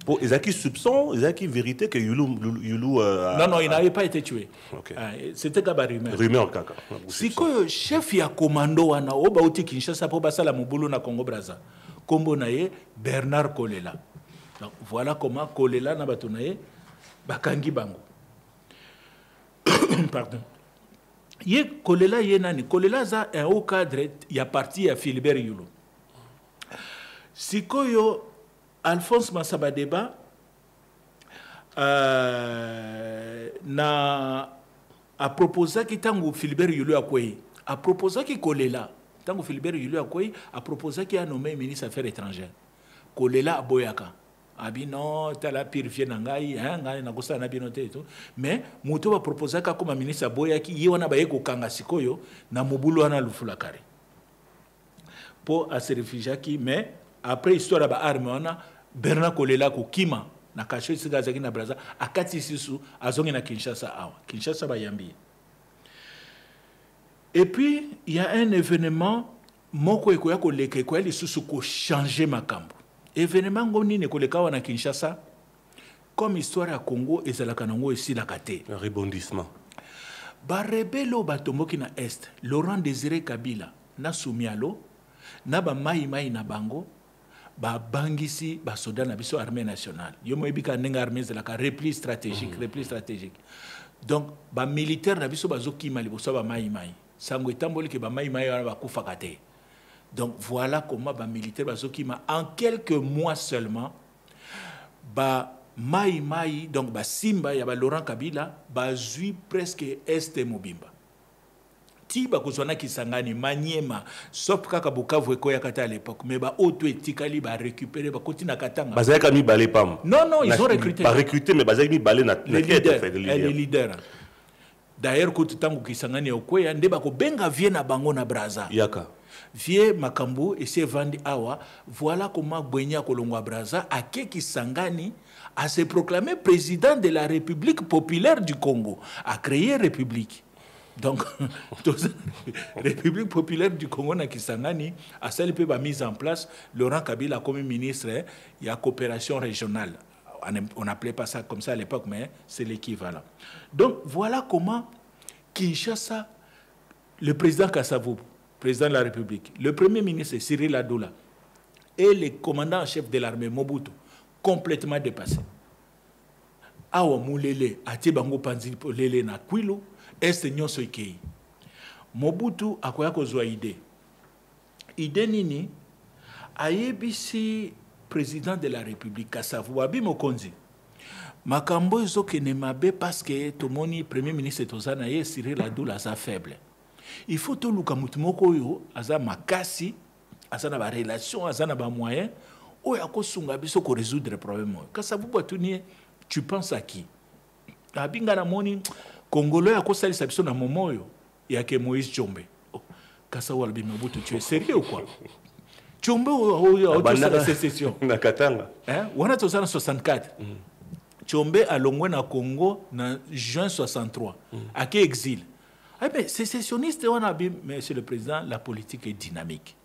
Bon, ils ont qui soupçon, ils ont qui vérité que Yulu Non, il n'avait pas été tué. Okay. C'était qu'à rumeur. Rumeur, kaka. Si que chef ya commando wana o Baouti Kinshasa pour basala Mobulu na Congo Brazza. Kombo naye Bernard Kolela. Donc voilà comment Kolela na batunaye bakangi bango. Pardon. Ye Kolela ye nani Kolela za un haut cadre ya parti ya Philibert Yulu. Sikoyo Alphonse Massamba Deba na a proposé ki tango Philibert Yulu akwei a proposé ki Kolela tango Philibert Yulu akwei a proposé ki a nommé ministre des Affaires étrangères Kolela aboyaka abi non tala purifier nangai ngai na kosa na binote tout mais muto va proposer ka comme ministre aboyaki ye wana baye ko kanga sikoyo na Mobulu wana Lufulakari pour à se réfugier qui mais après histoire ba arme wana Bernard Kolela ko kima na kasho sigazaki na Brazza akati sisu azongi na Kinshasa awa Kinshasa ba yambi Et puis, il y a un événement, moko ekoya koleka ekoya lisusu ko changer makambo. Événement ngoni ne koleka wana Kinshasa, comme histoire ya Congo ezalaka nango esi la kate. Un rebondissement. Ba rebelo batomboki na Est, Laurent Désiré Kabila, na Soumialo, na ba mai na bango, ba bangisi ba soda na biso armée nationale. Yo moyebika nenga armée zelaka repli stratégique, repli stratégique. Donc ba militaire na biso bazoki mali boso ba mai. Sango etamboli ke ba mai wana ba kufaka te. Donc voilà comment ba militaire bazokima en quelques mois seulement ba mai donc ba simba ya ba Laurent Kabila ba zui presque Est mobimba. Ti ba kozwana Kisangani Maniema sauf kaka Bukavu ekoya kata à l'époque mais ba auto etikali ba récupérer ba kontina Katanga. Bazaka mi balé pam. Non, ils ont recruté. Pas recruté mais bazaka mi balé na les leaders. D'ailleurs quand tango Kisangani okoya ndeba ko benga vie na bango na Braza. Yaka. Vie Makambo et c'est Vandi Awa, voilà comment Bwenya Kolongwa Braza a Kisangani a se proclamé président de la République populaire du Congo, a créé République. Donc, République populaire du Congo na Kisangani a celle qui a mise en place Laurent Kabila comme ministre, il y a coopération régionale. On n'appelait pas ça comme ça à l'époque, mais c'est l'équivalent. Donc, voilà comment Kinshasa, le président Kassavou, président de la République, le premier ministre Cyril Adoula et le commandant en chef de l'armée Mobutu, complètement dépassés. Awa Moulele, Atibango Panzi Lele na Kwilu, Est Nyonso Ikei. Mobutu akoya kozwa idée. Idée nini, ayebisi président de la République, Kassavou, Abi Mokonzi. Makambo ezoke ne mabe parce que tomoni premier ministre Tozana ye Cyril Adoula sa faible. Il faut tout le kamutmoko yo aza makasi azana ba relation azana ba moyen o ya ko sunga biso ko résoudre problème. Kassavou Batuni, tu penses à qui? Abinga na moni Congolais ya ko salisa biso na momoyo ya ke Moïse Tshombe. Kassavou albi Mobutu, tu es sérieux ou quoi? Tshombe o la sécession na Katanga. Hein? Wana tozana 64. Tshombe a longwe na Congo na juin 63. À quel exil? Eh bien, sécessionniste, on a dit, monsieur le président, la politique est dynamique.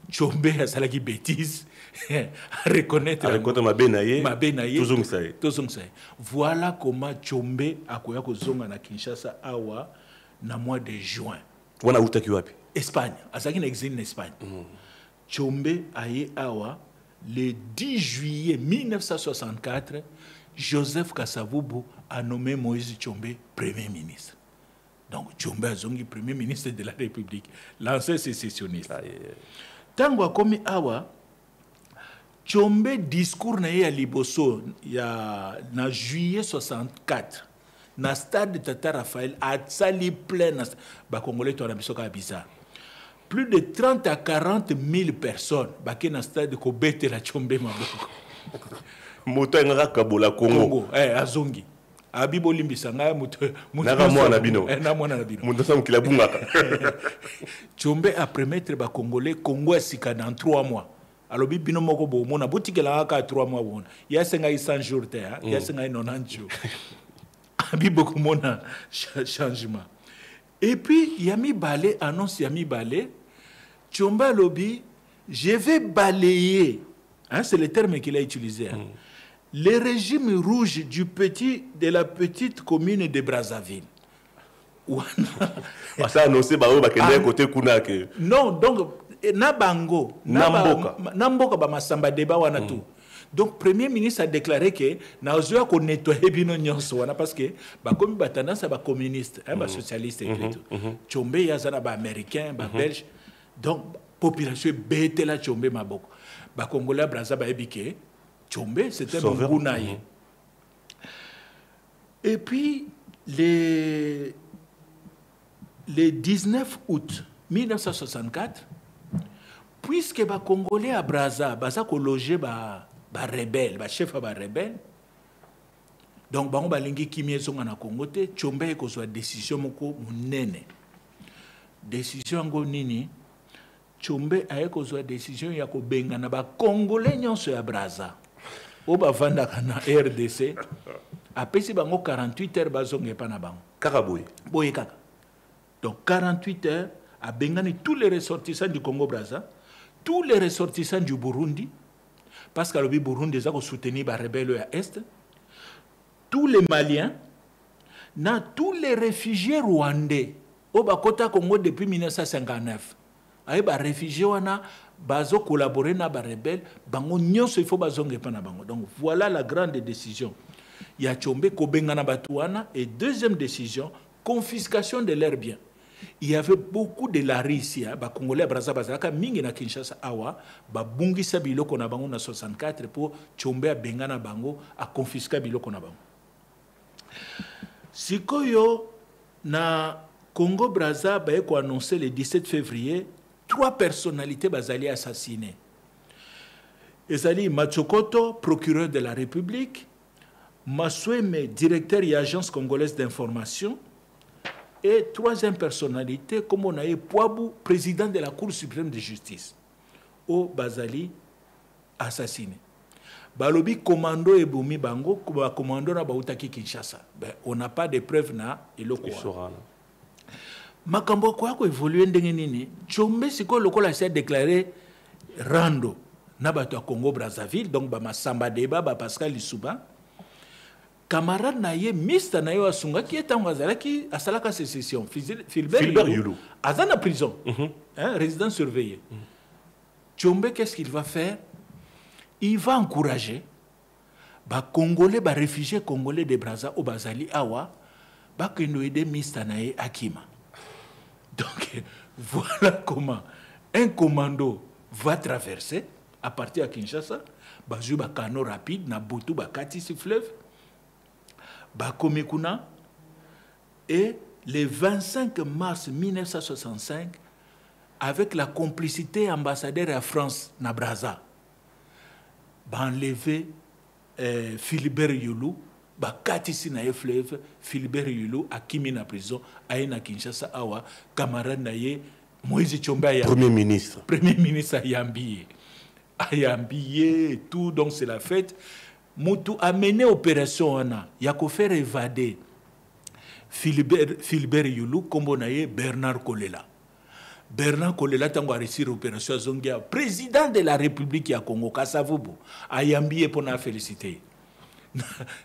Tshombe a salaki bêtise, à reconnaître ma benaye, voilà comment Tshombe a koya kozonga na Kinshasa awa na mois de juin. Wana utaki wapi? Espagne, a salaki na exil en Espagne. Tshombe a ye awa le 10 juillet 1964, Joseph Kasavubu a nommé Moïse Tshombe premier ministre. Donc, Tshombe Azongi, premier ministre de la République, l'ancien sécessionniste. Tango komi awa, Tshombe discours na ye à Liboso, na juillet 64, na stade de Tata Raphaël, a sali plein, ba Congolais to na biso ka bizarre. Plus de 30 à 40 000 personnes, ba ke na stade ko bete la Tshombe maboko. Moto ngaka kabola Congo. Azongi. Abibo limbisanga muto na mwana bino. Na mwana na bino. Muto sam kilabungaka. Tshombe a promettre ba Congolais Congo sika dans 3 mois. Alors bino moko bo mona botikela ka 3 mois bona. Ya senga 100 jours te, ya senga 90 jours. Abibo ko mona changement. Et puis Yami Balé annonce Yami Balé Tshombe lobi je vais balayer. Hein, c'est le terme qu'il a utilisé. Hein. Le régime rouge de la petite commune de Brazzaville. Ça annoncé côté Kunake. Non, donc Nabango, Namboka ba masamba deba wana tout. Donc premier ministre a déclaré que naozoa ko nettoyer bino nyonso wana parce que ba komi ba tendance ba communiste, hein, ba socialiste et tout. Tshombe yazana ba américain, ba belge. Donc population bête la Tshombe maboko. Ba Congolais Brazza ba ebike Tshombe c'était Mungounaye. Et puis le 19 août 1964, puisque ba Congolais à Brazza baza ko loger ba rebelle, ba chef ba rebelle. Donc bango balingi kimie zonga na Congo te, Tshombe ko zo décision moko munene. Décision ngo nini? Tshombe a kozwa décision ya ko benga na ba Congolais nyonso ya Brazza. O ba vanda kana RDC. Apesi bango 48 heures bazonge pa na bango. Karaboy. Boye kaka. Donc 48 heures, à Bengani, tous les ressortissants du Congo-Brazza, tous les ressortissants du Burundi, parce que le Burundi a soutenu les rebelles à l'Est, tous les Maliens, tous les réfugiés rwandais, au Bakota Congo depuis 1959. Les réfugiés ont collaboré avec les rebelles, il faut bango. Donc voilà la grande décision. Il y a Tchombe Kobengana Batouana et deuxième décision, confiscation de leurs biens. Il y avait beaucoup de lari ici, les Congolais à Brazzaville, mingi na Kinshasa awa, bungisa biloko na bango na 64 pour Tchombe à Bengana bango à confisquer biloko na bango. Sikoyo na Congo Brazza ba ko annoncé le 17 février 3 personnalités bazali assassinées. Ezali Machokoto, procureur de la République, Masweme, directeur et agence congolaise d'information, et troisième personnalité, comme on a eu Poabou, président de la Cour suprême de justice, au Bazali assassiné. Balobi commando et Boumi Bango, commando na Bautaki Kinshasa. Ben, on n'a pas de preuves na Elokwa. Makambo kwa ko évoluer ndenge nini? Tchombe siko lokola s'est déclaré rando na bato Congo Brazzaville, donc ba Masamba Deba, ba Pascal Lissouba. Camarade naye mista naye wasunga qui est en Wazalaki à Salaka sécession. Philbert Yulu. Azana prison. Hein, résident surveillé. Tchombe, qu'est-ce qu'il va faire? Il va encourager ba Congolais, ba réfugiés congolais de Brazza au Bazali Awa, ba kenoede mista naye Akima. Donc, voilà comment un commando va traverser à partir de Kinshasa, bazu ba cano rapide, na Botou, ba Katisi fleuve, ba Komekuna, et le 25 mars 1965, avec la complicité ambassadeur à France, na Brazza, ba enlevé Philbert Yulu, ba Katisi na fleuve, Philbert Yulu a Kimi na prison, aïe na Kinshasa awa, camarade naye Moïse Tchombe Premier ministre. Premier ministre Ayambiye. Ayambiye, tout, donc c'est la fête. Moutou a mené opération ana, yako faire évader Philbert Yulu, comme naye Bernard Kolela. Bernard Kolela tango a réussi l'opération Zongia, président de la République ya Congo, Kasavubu, Ayambiye pour na féliciter.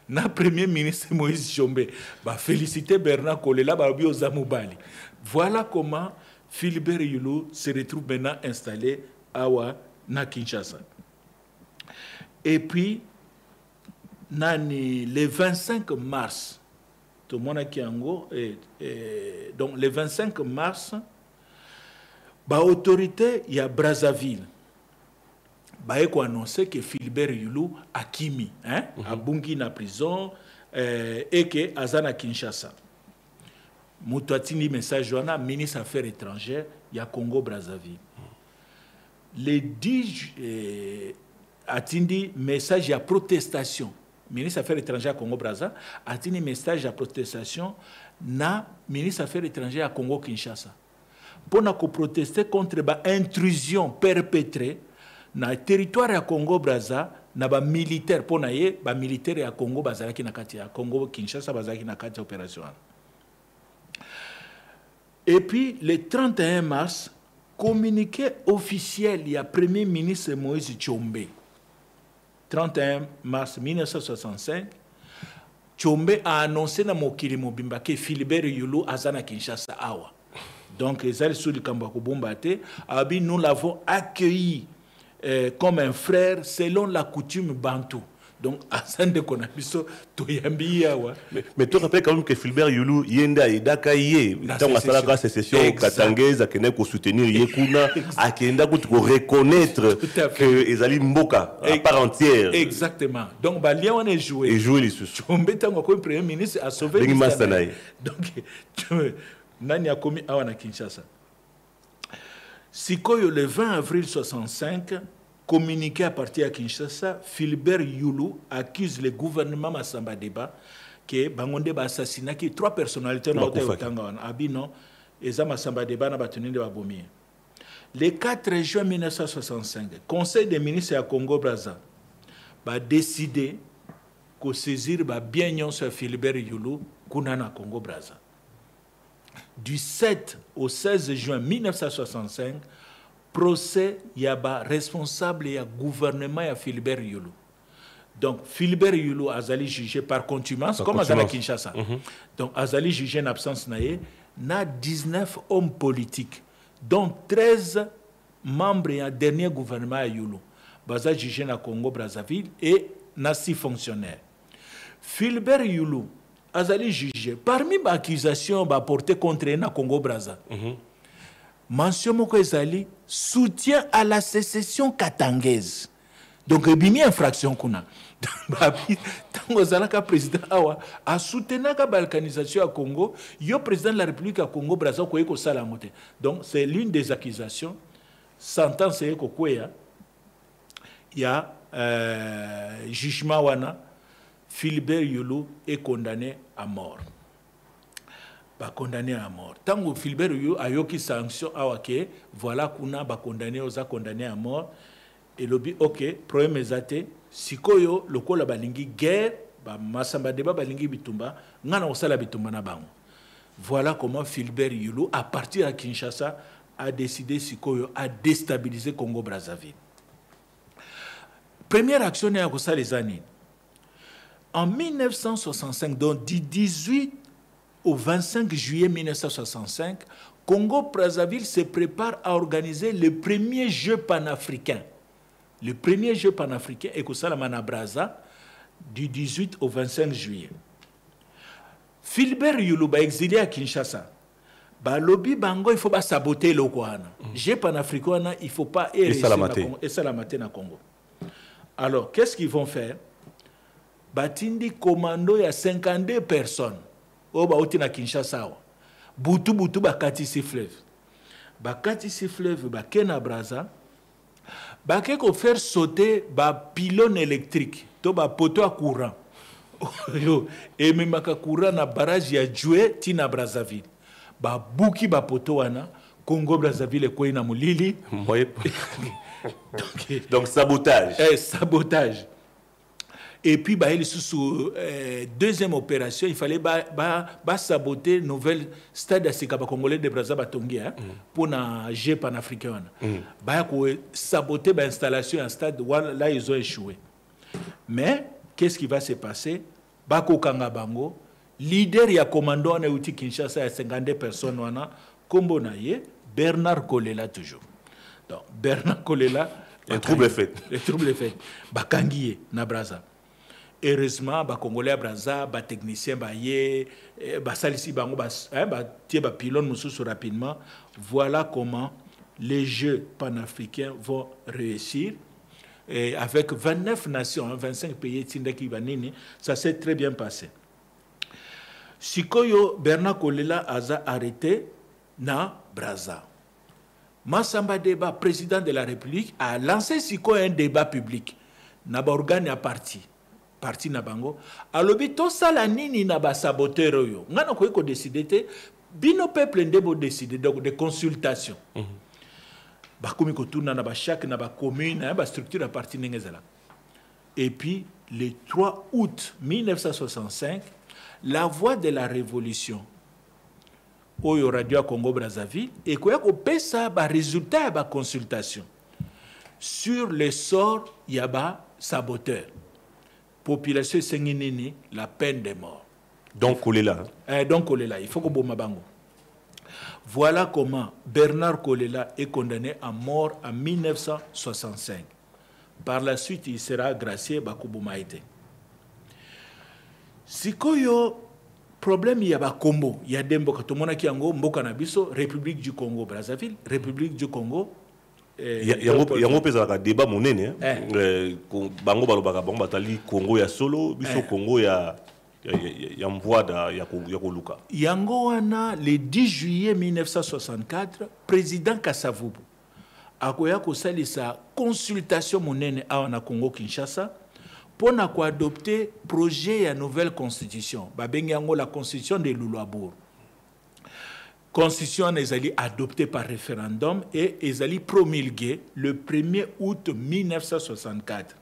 Na premier ministre Moïse Tchombe va féliciter Bernard Kolela Babio Zamoubali. Voilà comment Philbert Yulu se retrouve maintenant installé à na Kinshasa. Et puis le 25 mars, tout le monde qui donc le 25 mars, ba autorité il y a Brazzaville. Baye ko annoncé que Philbert Yulu a Kimi, hein, a Bungi na prison et que Azana Kinshasa. Moutouatini message wana ministre affaires étrangères ya Congo Brazzaville. Le 10 atindi message ya protestation. Ministre affaires étrangères à Congo Brazza atindi message ya protestation na ministre affaires étrangères à Congo Kinshasa. Pour na ko protester contre ba intrusion perpétrée na territoire ya Congo Brazza na ba militaire pour na ye ba militaire ya Congo bazalaki na kati ya Congo Kinshasa bazalaki na kati ya opération. Et puis le 31 mars, communiqué officiel, il y a Premier ministre Moïse Tchombe. 31 mars 1965, Tchombe a annoncé dans Mokili Mobimba que Philbert Yulu azana Kinshasa awa. Donc nous l'avons accueilli comme un frère selon la coutume bantou. Donc, mais tu rappelles quand même que Philbert Yulu yenda et dakaye dans la sécession katangaise qui n'est qu'au soutenir yekuna a qui n'a qu'au reconnaître que Ezali Mboka à part entière. Exactement. Donc Balia on est joué. Et joué les sous. Chombe tango comme premier ministre a sauvé l'Israël. Donc nani a commis awana Kinshasa. Sikoyo le 20 avril 65. Communiqué à partir de Kinshasa, Philbert Yulu accuse le gouvernement Masamba Deba que Bangonde ba assassiné qui 3 personnalités dans l'hôtel Tangana. Abino et ça Masamba Deba na batuni de Babomi. Le 4 juin 1965, Conseil des ministres à Congo Brazza a décidé que saisir ba bien sur Philbert Yulu kunana Congo Brazza. du 7 au 16 juin 1965, procès yaba responsable et gouvernement ya Philibert Yulu. Donc Philibert Yulu azali jugé par contumace comme azali Kinshasa. Donc azali jugé en absence naé na 19 hommes politiques dont 13 membres du dernier gouvernement à Yulu. Baza jugé na Congo Brazzaville et na 6 fonctionnaires. Philibert Yulu azali jugé parmi les accusations portées contre na Congo Brazza. Mention moko ezali soutien à la sécession katangaise. Donc bimi infraction kuna. Tango zalaka président awa a soutenaka balkanisation à Congo, yo président de la République à Congo Brazza ko eko sala moté. Donc c'est l'une des accusations. Sentence eko kweya. Il y a jugement wana Philibert Yulu est condamné à mort. Condamné à mort. Tant que Philibert Yulu a eu sanction awake, voilà qu'on a condamné à mort. Et lobby ok, problème ezate, sikoyo lokola balingi guerre, masamba deba balingi bitumba, ngana osala bitumba na bango. Voilà comment Philibert Yulu, à partir de Kinshasa, a décidé sikoyo à déstabiliser Congo Brazzaville. Première action est à les années. En 1965, donc du 18 au 25 juillet 1965, Congo-Brazzaville se prépare à organiser le premier jeu panafricain. Le premier jeu panafricain est Kosalamana Brazza du 18 au 25 juillet. Philibert Yulu ba exilé à Kinshasa. Ba lobby bango il faut pas saboter le Kouana. Jeu panafricain il faut pas et salamater na Congo. Alors qu'est-ce qu'ils vont faire? Batindi commando ya 52 personnes. Oba oti na Kinshasa. Butu bakati si fleuve. Bakati si fleuve bakena Brazza. Bakeko faire sauter ba pylône électrique. To ba poto à courant. Et même ka courant na barrage ya Djoué tina Brazzaville. Ba buki ba poto wana Congo Brazzaville ko ina mulili. Donc sabotage. Sabotage. Et puis, sous deuxième opération, il fallait saboter le nouvel stade à congolais de Brazzaville pour un jeu panafricain. Saboter l'installation à stade, là ils ont échoué. Mais, qu'est-ce qui va se passer? Bako Kangabango, leader et commandant en outil Kinshasa à 52 personnes, Kombo Naye, Bernard Kolela toujours. Donc, Bernard Kolela, le trouble est fait. Le trouble est fait. Bakangiye, na Brazza. Heureusement, les Congolais à Brazza, les techniciens, les salisi, les pylônes rapidement. Voilà comment les Jeux panafricains vont réussir. Et avec 29 nations, 25 pays, ça s'est très bien passé. Sikoyo Bernard Kolela a arrêté na Brazza. Massamba Deba, président de la République, a lancé un débat public. Naba organe a parti na bango. Alobi to sala nini na ba saboteur yo. Ngana ko décider te bino peuple ndebo décider donc de consultation. Ba komi ko tourna na ba chaque na ba commune na ba structure à parti ngezala. Et puis le 3 août 1965, la voix de la révolution Oyo Radio Congo Brazzaville et quoi ko pesa ba résultat ba consultation sur le sort yaba saboteur. Population senginini la peine de mort. Donc Kolela. Donc Kolela, il faut que Bomabango. Voilà comment Bernard Kolela est condamné à mort en 1965. Par la suite, il sera gracié Bakubu Maïté. Sikoyo problème il y a ba Combo, il y a des mboka to mona ki yango mboka na biso République du Congo Brazzaville, République du Congo. Yango pesa ka débat monene bango balobaka bango batali Congo ya solo biso Congo ya mvoa da ya koluka. Yango wana le 10 juillet 1964 président Kasavubu akoya ko salisa consultation monene na Congo Kinshasa pour adopter projet ya nouvelle constitution babengi yango la constitution de Luluabour. Constitution est adoptée par référendum et est promulguée le 1er août 1964.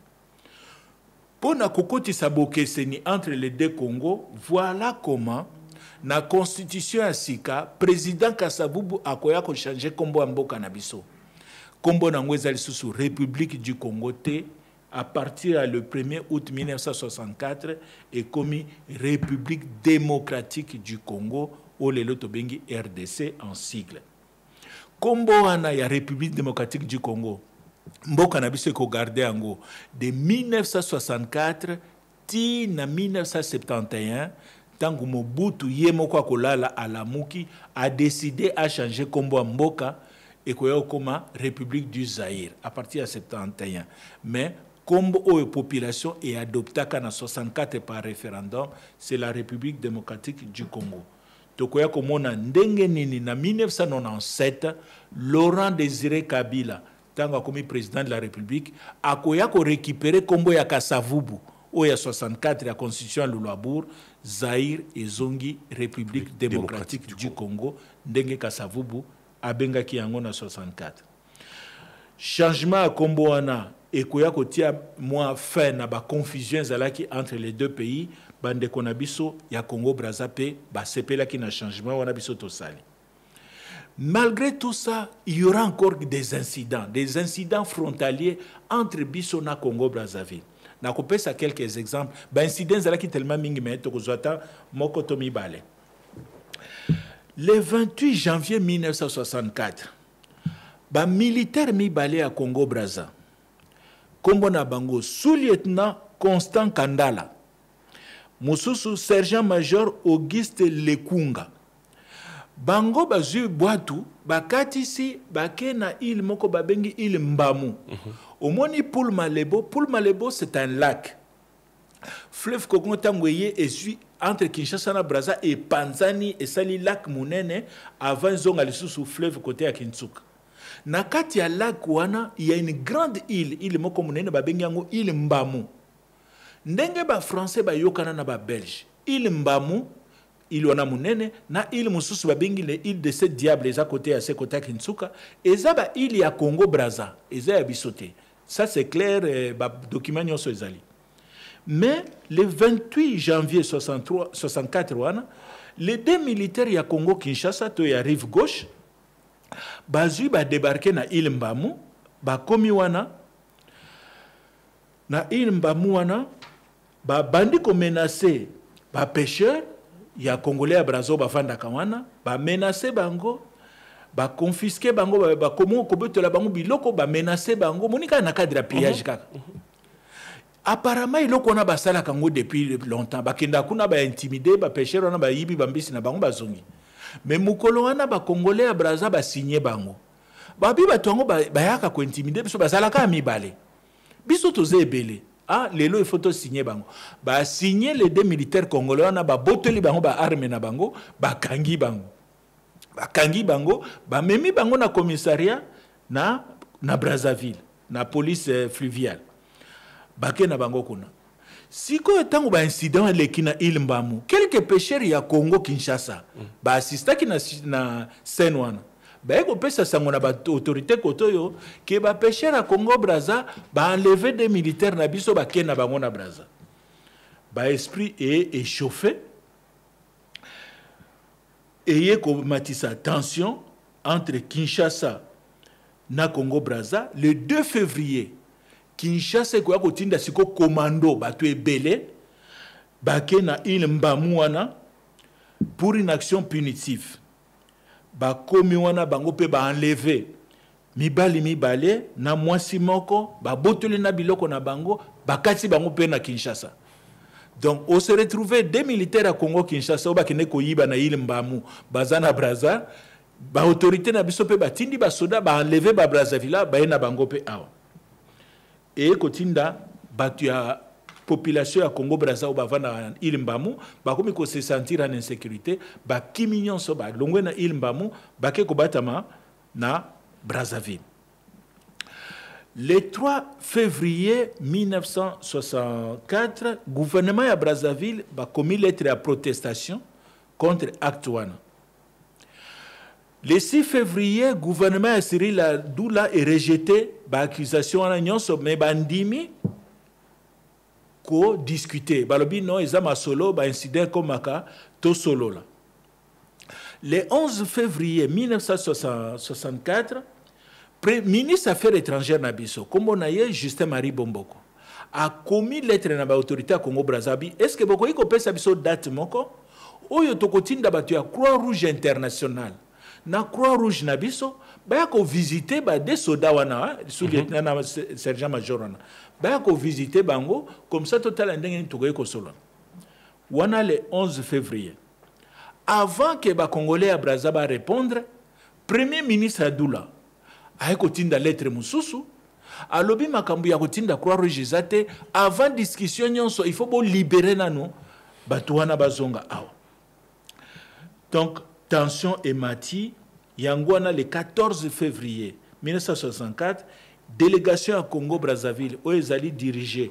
Pour na kokoti sabokeseni entre les deux Congos, voilà comment na constitution ya sika président Kasavubu akoya ko changer kombo ya mboka na biso kombo nango ezali susu République du Congo te à partir le 1er août 1964 et commis République démocratique du Congo au lelo tobengi RDC en sigle kombo wana ya République démocratique du Congo mboka na biso ko garder yango de 1964 ti na 1971 tangu Mobutu ye moko akolala alamuki a décidé à changer kombo mboka et koya koma République du Zaïre à partir de 71 mais kombo o population est adoptée en 64 par référendum c'est la République démocratique du Congo. Tokoya komona ndenge nini na 1997 Laurent Désiré Kabila tango comme président de la République akoya ko récupérer kombo ya Kasavubu o ya 64 la constitution ya Lulabour Zaïre et Zongi République démocratique du Congo ndenge Kasavubu abengaki yango na 64 changement à kombo wana ekoya kotia moi fin na ba confusion zalaki entre les deux pays bande konabiso ya Congo Brazzaville ba sepelaki na changement wana biso tosali. Malgré tout ça, il y aura encore des incidents frontaliers entre biso na Congo Brazzaville. Na kopesa quelques exemples ba incidents zalaki tellement mingi mais to kozwata moko to mibale. Le 28 janvier 1964 ba militaire mibale à Congo Brazza kombo na bango sous-lieutenant Constant Kandala mususu sergent-major Auguste Lekunga bango bazui boatu bakatisi bakena île moko babengi île Mbamu omoni Poul Malebo c'est un lac fleuve Congo tangweye esui entre Kinshasa na Brazza et Panzani et sali lac munene avant zonga lisusu fleuve côté ya Kintsuka. Na kati ya lac wana il y a une grande île moko munene babengi yango île Mbamu. Ndenge ba français ba yokana na ba belge. Île Mbamu île wana munene na île mususu babengi le île de ces diables eza côté ya sekota Kintsuka eza ba île ya Congo Brazza eza ya bisote. Ça c'est clair ba document nyonso ezali. Mais le 28 janvier 64 wana les deux militaires ya Congo Kinshasa to ya rive gauche bazui ba débarquer na île Mbamu ba komi wana na île Mbamu wana ba bandi ko menacer ba pêcheurs ya congolais ya Brazo ba fanda kawana ba menacer bango ba confisquer bango ba komo ko betola bango biloko ba menacer bango monika na cadre pillage kaka apparemment iloko na basala kango depuis longtemps ba kenda kuna ba intimider ba pêcheurs na ba yibi ba mbisi na bango bazongi. Mais mukolo wana ba congolais ya Brazza ba signé bango. Ba bi ba tongo ba yaka ko intimider biso ba salaka mibale. Biso toze ebele. Ah lelo il faut to signer bango. Ba signer les deux militaires congolais wana ba boteli bango ba arme na bango, ba kangi bango. Ba kangi bango, ba memi bango na commissariat na Brazzaville, na police fluviale. Ba ke na bango kuna. Siko etango ba incident leki na île Mbamu quelques pêcheurs ya Congo Kinshasa ba assistaki na scène wana ba eko pesa sango na ba autorité kotoyo ke ba pêcheurs à Congo Brazza ba enlever des militaires na biso ba kena bango na Brazza ba esprit est échauffé et ko matisa tension entre Kinshasa na Congo Brazza le 2 février Kinshasa ko yakotinda siko commando batu ebele bake na île Mbamu wana pour une action punitive ba komi wana bango pe ba enlever mibale na mwasi moko ba botoli na biloko na bango bakati bango pe na Kinshasa. Donc on se retrouvait des militaires à Congo Kinshasa ba kene ko yiba na île Mbamu bazana Brazza ba autorité na biso pe batindi ba soda ba enlever ba Brazzaville ba na bango pe awa. Et kotinda batu ya population ya Congo Brazza ba vana île Mbamu ba komi ko se sentir en insécurité ba kiminyon so ba longwe na île Mbamu ba ke ko batama na Brazzaville. Le 3 février 1964 gouvernement ya Brazzaville ba komi lettre à protestation contre acte wana. Le 6 février, le gouvernement de Cyril Doula a rejeté l'accusation en nyonso mais bandimi ko discuter. Balobi non, ils ont solo ba incident comme maka to solo la. Le 11 février 1964, ministre des Affaires étrangères Nabiso, comme on a eu Justin-Marie Bomboko, a commis lettre dans l'autorité à Congo-Brazzaville. Est-ce que vous avez une date moko? Oyo tokotinda batu ya Croix-Rouge internationale. Na Croix-Rouge Nabiso, ba ko visiter ba des soldats wana, sous-lieutenant sergent major wana. Ba ko visiter bango comme ça total ndenge ni tokoye ko solo. Wana le 11 février. Avant que les Congolais à Brazzaville répondre, Premier ministre Adoula a écouté la lettre Moussousou, a lobby makambu ya kotinda Croix-Rouge zate, avant discussion il faut libérer nano batouana bazonga awa. Donc tension et mati yangwana le 14 février 1964, délégation à Congo-Brazzaville où ils allaient diriger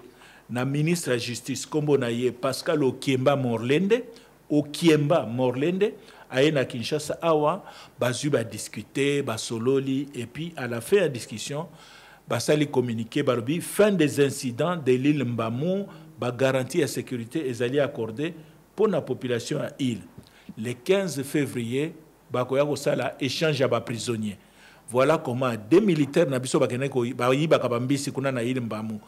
na ministre de la justice kombo na ye Pascal Okiemba Morlende aye na Kinshasa awa bazu ba discuter ba sololi et puis à la fin de la discussion basali communiquer balobi fin des incidents de l'île Mbamou ba garantie de sécurité ezali accordée pour la population à île. Le 15 février bakoya ko sala échange à ba prisonniers. Voilà comment des militaires na biso bakene ko ba yiba kabambisi kuna na île Mbamou.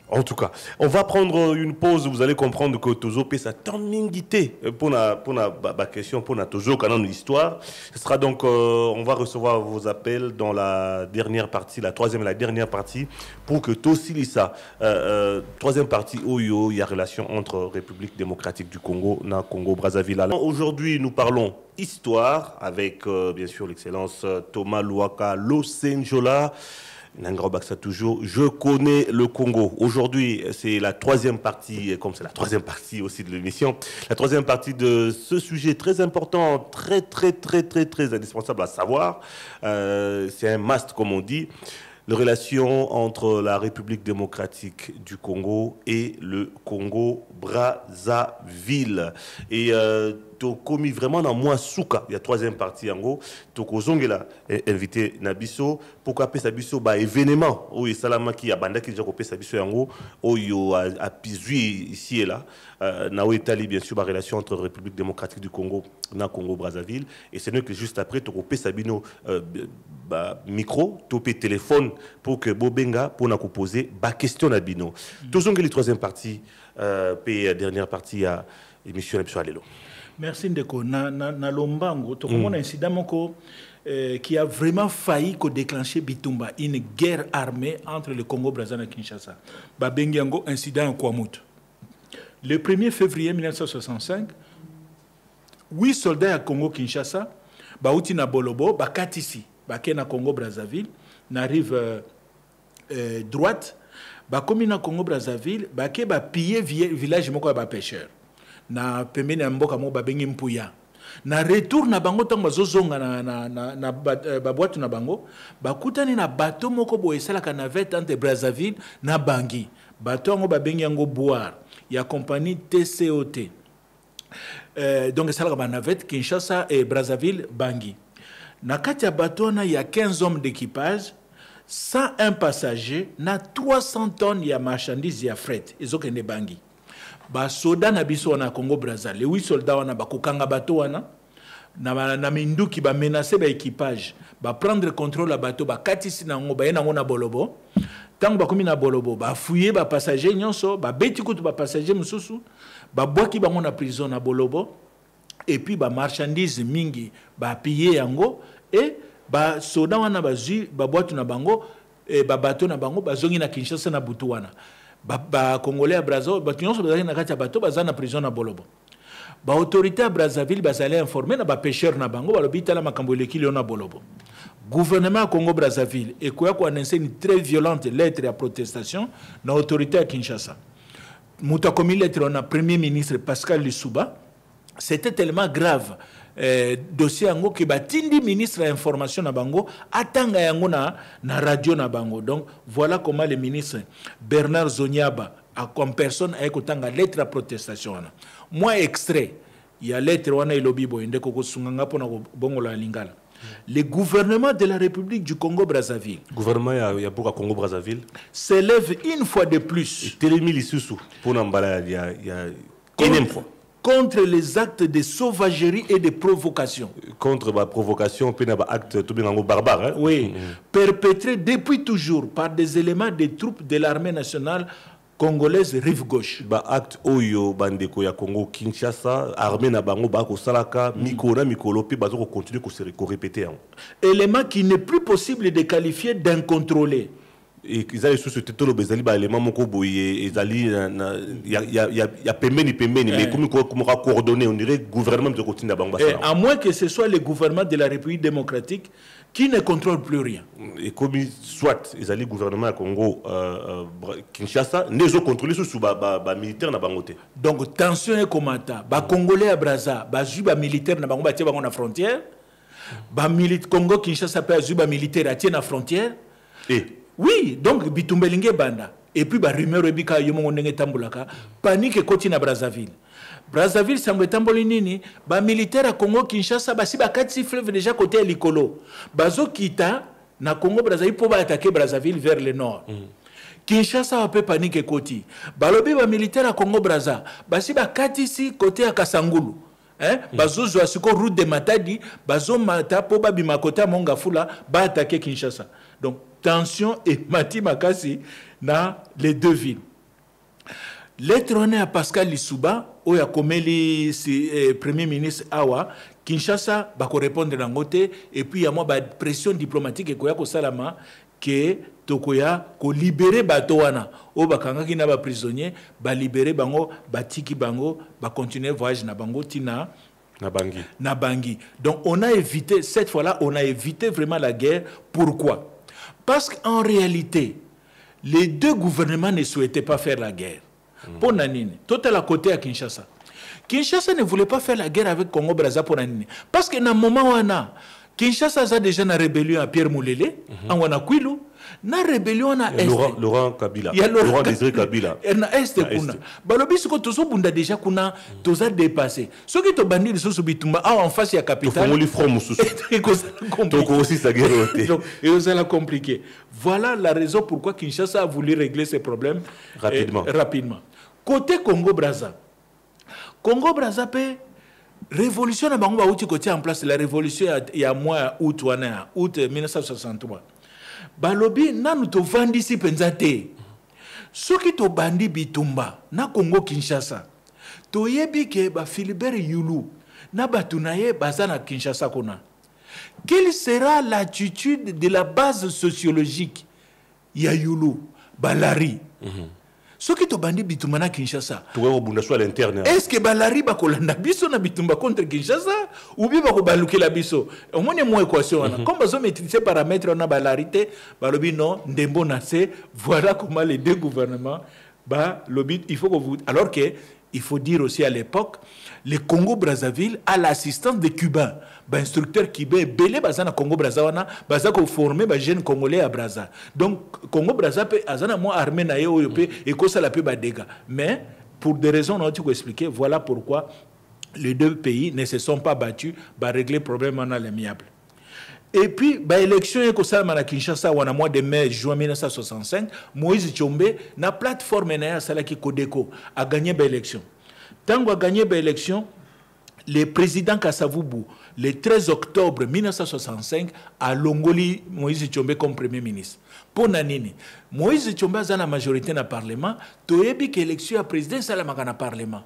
En tout cas, on va prendre une pause. Vous allez comprendre que Tozo peut sa timingité pour la question, pour la Tozo canon histoire. Ce sera donc, on va recevoir vos appels dans la dernière partie, la troisième et la dernière partie, pour que Tosilisa, troisième partie, Oyo, il y a relation entre République démocratique du Congo et Congo-Brazzaville. Aujourd'hui, nous parlons histoire avec, bien sûr, l'excellence Thomas Louaka Losenjola. Nangrobaksa toujours, je connais le Congo. Aujourd'hui, c'est la troisième partie, comme c'est la troisième partie aussi de l'émission, la troisième partie de ce sujet très important, très indispensable à savoir. C'est un must, comme on dit. Les relations entre la République démocratique du Congo et le Congo-Brazzaville. Et commis vraiment dans moi souka, il y a troisième partie en gros. Toko Zongela invité Nabiso pour qu'après Sabiso bah événement où il salama qui a banda qui déjà coupé Sabiso en gros où il a pisui ici et là. Na Italie bien sûr la relation entre République démocratique du Congo et Congo-Brazzaville et c'est nous que juste après tu coupé Sabino micro, topé téléphone pour que Bobenga pour nous poser ba question Nabino. Tozonge la troisième partie puis dernière partie à émission Nabiso Alelo. Merci Ndeko. Na Lombango, tu comprends un incident qui a vraiment failli déclencher Bitumba, une guerre armée entre le Congo-Brazzaville et Kinshasa. Babengiango, incident en Kwamut. Le 1er février 1965, 8 soldats à Congo-Kinshasa, Baouti na Bolobo, Bakatisi, Baké na Congo-Brazzaville, n'arrive droite, Bakomi na Congo-Brazzaville, Baké ba piller village moko ba pêcheur. Na pembeni mboka mo babengi mpuya na retour na bango tango bazozonga na boîte na bango bakutani na bateau moko boye salaka navette entre Brazzaville na Bangui bateau ngo babengi yango boire ya compagnie TCOT donc salaka ba navette Kinshasa et Brazzaville Bangui na kati ya bateau na ya 15 hommes d'équipage 101 passagers na 300 tonnes ya marchandises ya fret ezokende Bangui. Ba soda na biso wana Congo Brazzaville les 8 soldats wana bakokanga bateau wana na minduki ba menacer ba équipage ba prendre contrôle la bateau ba katisi na ngo ba yena ngo na Bolobo tango ba komi na Bolobo ba fouiller ba passager nyonso ba beti kutu ba passager mususu ba boki bango na prison na Bolobo et puis ba marchandise mingi ba piller yango et ba soda wana ba zui ba boîte na bango et ba bateau na bango ba zongi na Kinshasa na butu wana. Ba Congolais à Brazzaville, ba nyonso bazali na kati ya bateau baza na prison na Bolobo. Ba autorité à Brazzaville bazali informer na ba pêcheur na bango balobi tala makambo leki leo na Bolobo. Gouvernement Congo Brazzaville et quoi ko annoncer une très violente lettre à protestation na autorité à Kinshasa. Muta komi lettre na premier ministre Pascal Lissouba, c'était tellement grave. Dossier yango ki batindi ministre de l'information na bango atanga yango na radio na bango. Donc voilà comment le ministre Bernard Zonyaba a comme personne a ekotanga lettre à protestation wana. Moi extrait il y a lettre wana ilobi boyende koko sunganga pona bongo la lingala. Le gouvernement de la République du Congo-Brazzaville. Gouvernement il y a beaucoup à Congo-Brazzaville. S'élève une fois de plus. Télémi lisusu pour nambala il y a énième fois. contre les actes de sauvagerie et de provocation. Contre la provocation, puis les actes tout bien barbares. Hein? Oui, perpétrés depuis toujours par des éléments des troupes de l'armée nationale congolaise rive gauche. Ba acte oyo bandeko ya Congo Kinshasa, armée na bango ba ko salaka mikona mikolo puis bazo continuer ko répéter. Élément qui n'est plus possible de qualifier d'incontrôlé. Et ils allaient sous ce titre le bezali ba élément moko boye ezali ya pembeni mais comme coordonné on dirait gouvernement de continue na bango. À moins que ce soit le gouvernement de la République démocratique qui ne contrôle plus rien. Et comme soit ils allaient gouvernement à Congo Kinshasa ne contrôler sous ba militaire na bangote. Donc tension est comment ta ba congolais à Brazza ba juba militaire na bango ba tie bango na frontière ba militaire Congo Kinshasa pa juba militaire à tie na frontière et oui, donc bitumbelinge banda et puis ba rumeur ebika yomo ndenge tambulaka panique koti na Brazzaville. Brazzaville sangwe tamboli nini ba militaire à Congo Kinshasa ba si ba kati fleuve déjà côté likolo. Bazo kita na Congo Brazzaville pour attaquer Brazzaville vers le nord. Kinshasa a peu panique koti. Balobi ba militaire à Congo Brazza ba si ba kati si côté à Kasangulu. Hein? Bazo zo asiko route de Matadi, bazo mata po ba bimakota Mongafula ba attaquer Kinshasa. Donc tension et Mati Makasi dans les deux villes. Lettre à Pascal Lissouba, où il y a comme le premier ministre Awa, Kinshasa va répondre dans côté et puis il y a moi pression diplomatique et koya ko salama que tokoya ko libérer batoana o bakanga ki na ba prisonnier ba libérer bango batiki bango ba continuer voyage na bango tina na Bangui. Donc on a évité cette fois-là on a évité vraiment la guerre. Pourquoi? Parce qu'en réalité, les deux gouvernements ne souhaitaient pas faire la guerre. Pour Nanine, tout à la côté à Kinshasa. Kinshasa ne voulait pas faire la guerre avec Congo Brazza pour Nanine. Parce que dans le moment où on a, Kinshasa a déjà une rébellion à Pierre Moulele, en Wanakwilou, na rébellion à Est. Laurent Kabila. Laurent Désiré Kabila. Na Est kuna. Balobi siko tozo bunda déjà kuna toza dépassé. Ce qui te bandit de bitumba en face ya capitale. Faut front mususu. Donc aussi ça guerre. Donc et ça l'a compliqué. Voilà la raison pourquoi Kinshasa a voulu régler ces problèmes rapidement. Côté Congo Brazza. Congo Brazza peut révolution na bango ba uti côté en place la révolution il y a mois août 1963. Balobi nanu to vandisi penzate. Soki to bandi bitumba na Congo Kinshasa. To yebi ke ba Philibert Yulu na batunaye bazana Kinshasa kona. Quelle sera l'attitude de la base sociologique ya Yulu Balari? Soki to bandi bitumba na Kinshasa. Est-ce que Balari ba kolanda biso na bitumba contre Kinshasa ou bien ba ko balukela biso? Au moins une équation ana. Comme bazo maîtriser paramètres na Balarité, balobi non ndembo na se voilà comment les deux gouvernements ba lobi il faut que vous alors que il faut dire aussi à l'époque le Congo Brazzaville a l'assistance des Cubains. Ba instructeur Kibé belé bazana Congo Brazzawana baza ko former ba jeune congolais à Brazza. Donc Congo Brazza pe azana mo armée na yo pe et ko ça la pe ba dégâts. Mais pour des raisons on va expliquer voilà pourquoi les deux pays ne se sont pas battus ba régler problème en l'amiable. Et puis ba élection ko ça na Kinshasa wana mois de mai juin 1965 Moïse Tshombe na plateforme na ya salaki Kodeko a gagné ba élection. Tango a gagné ba élection le président Kasavubu, le 13 octobre 1965, a longoli Moïse Tshombe comme premier ministre. Pour Nanini, Moïse Tshombe a la majorité dans le Parlement, toyebi que l'élection à président salamaka na Parlement.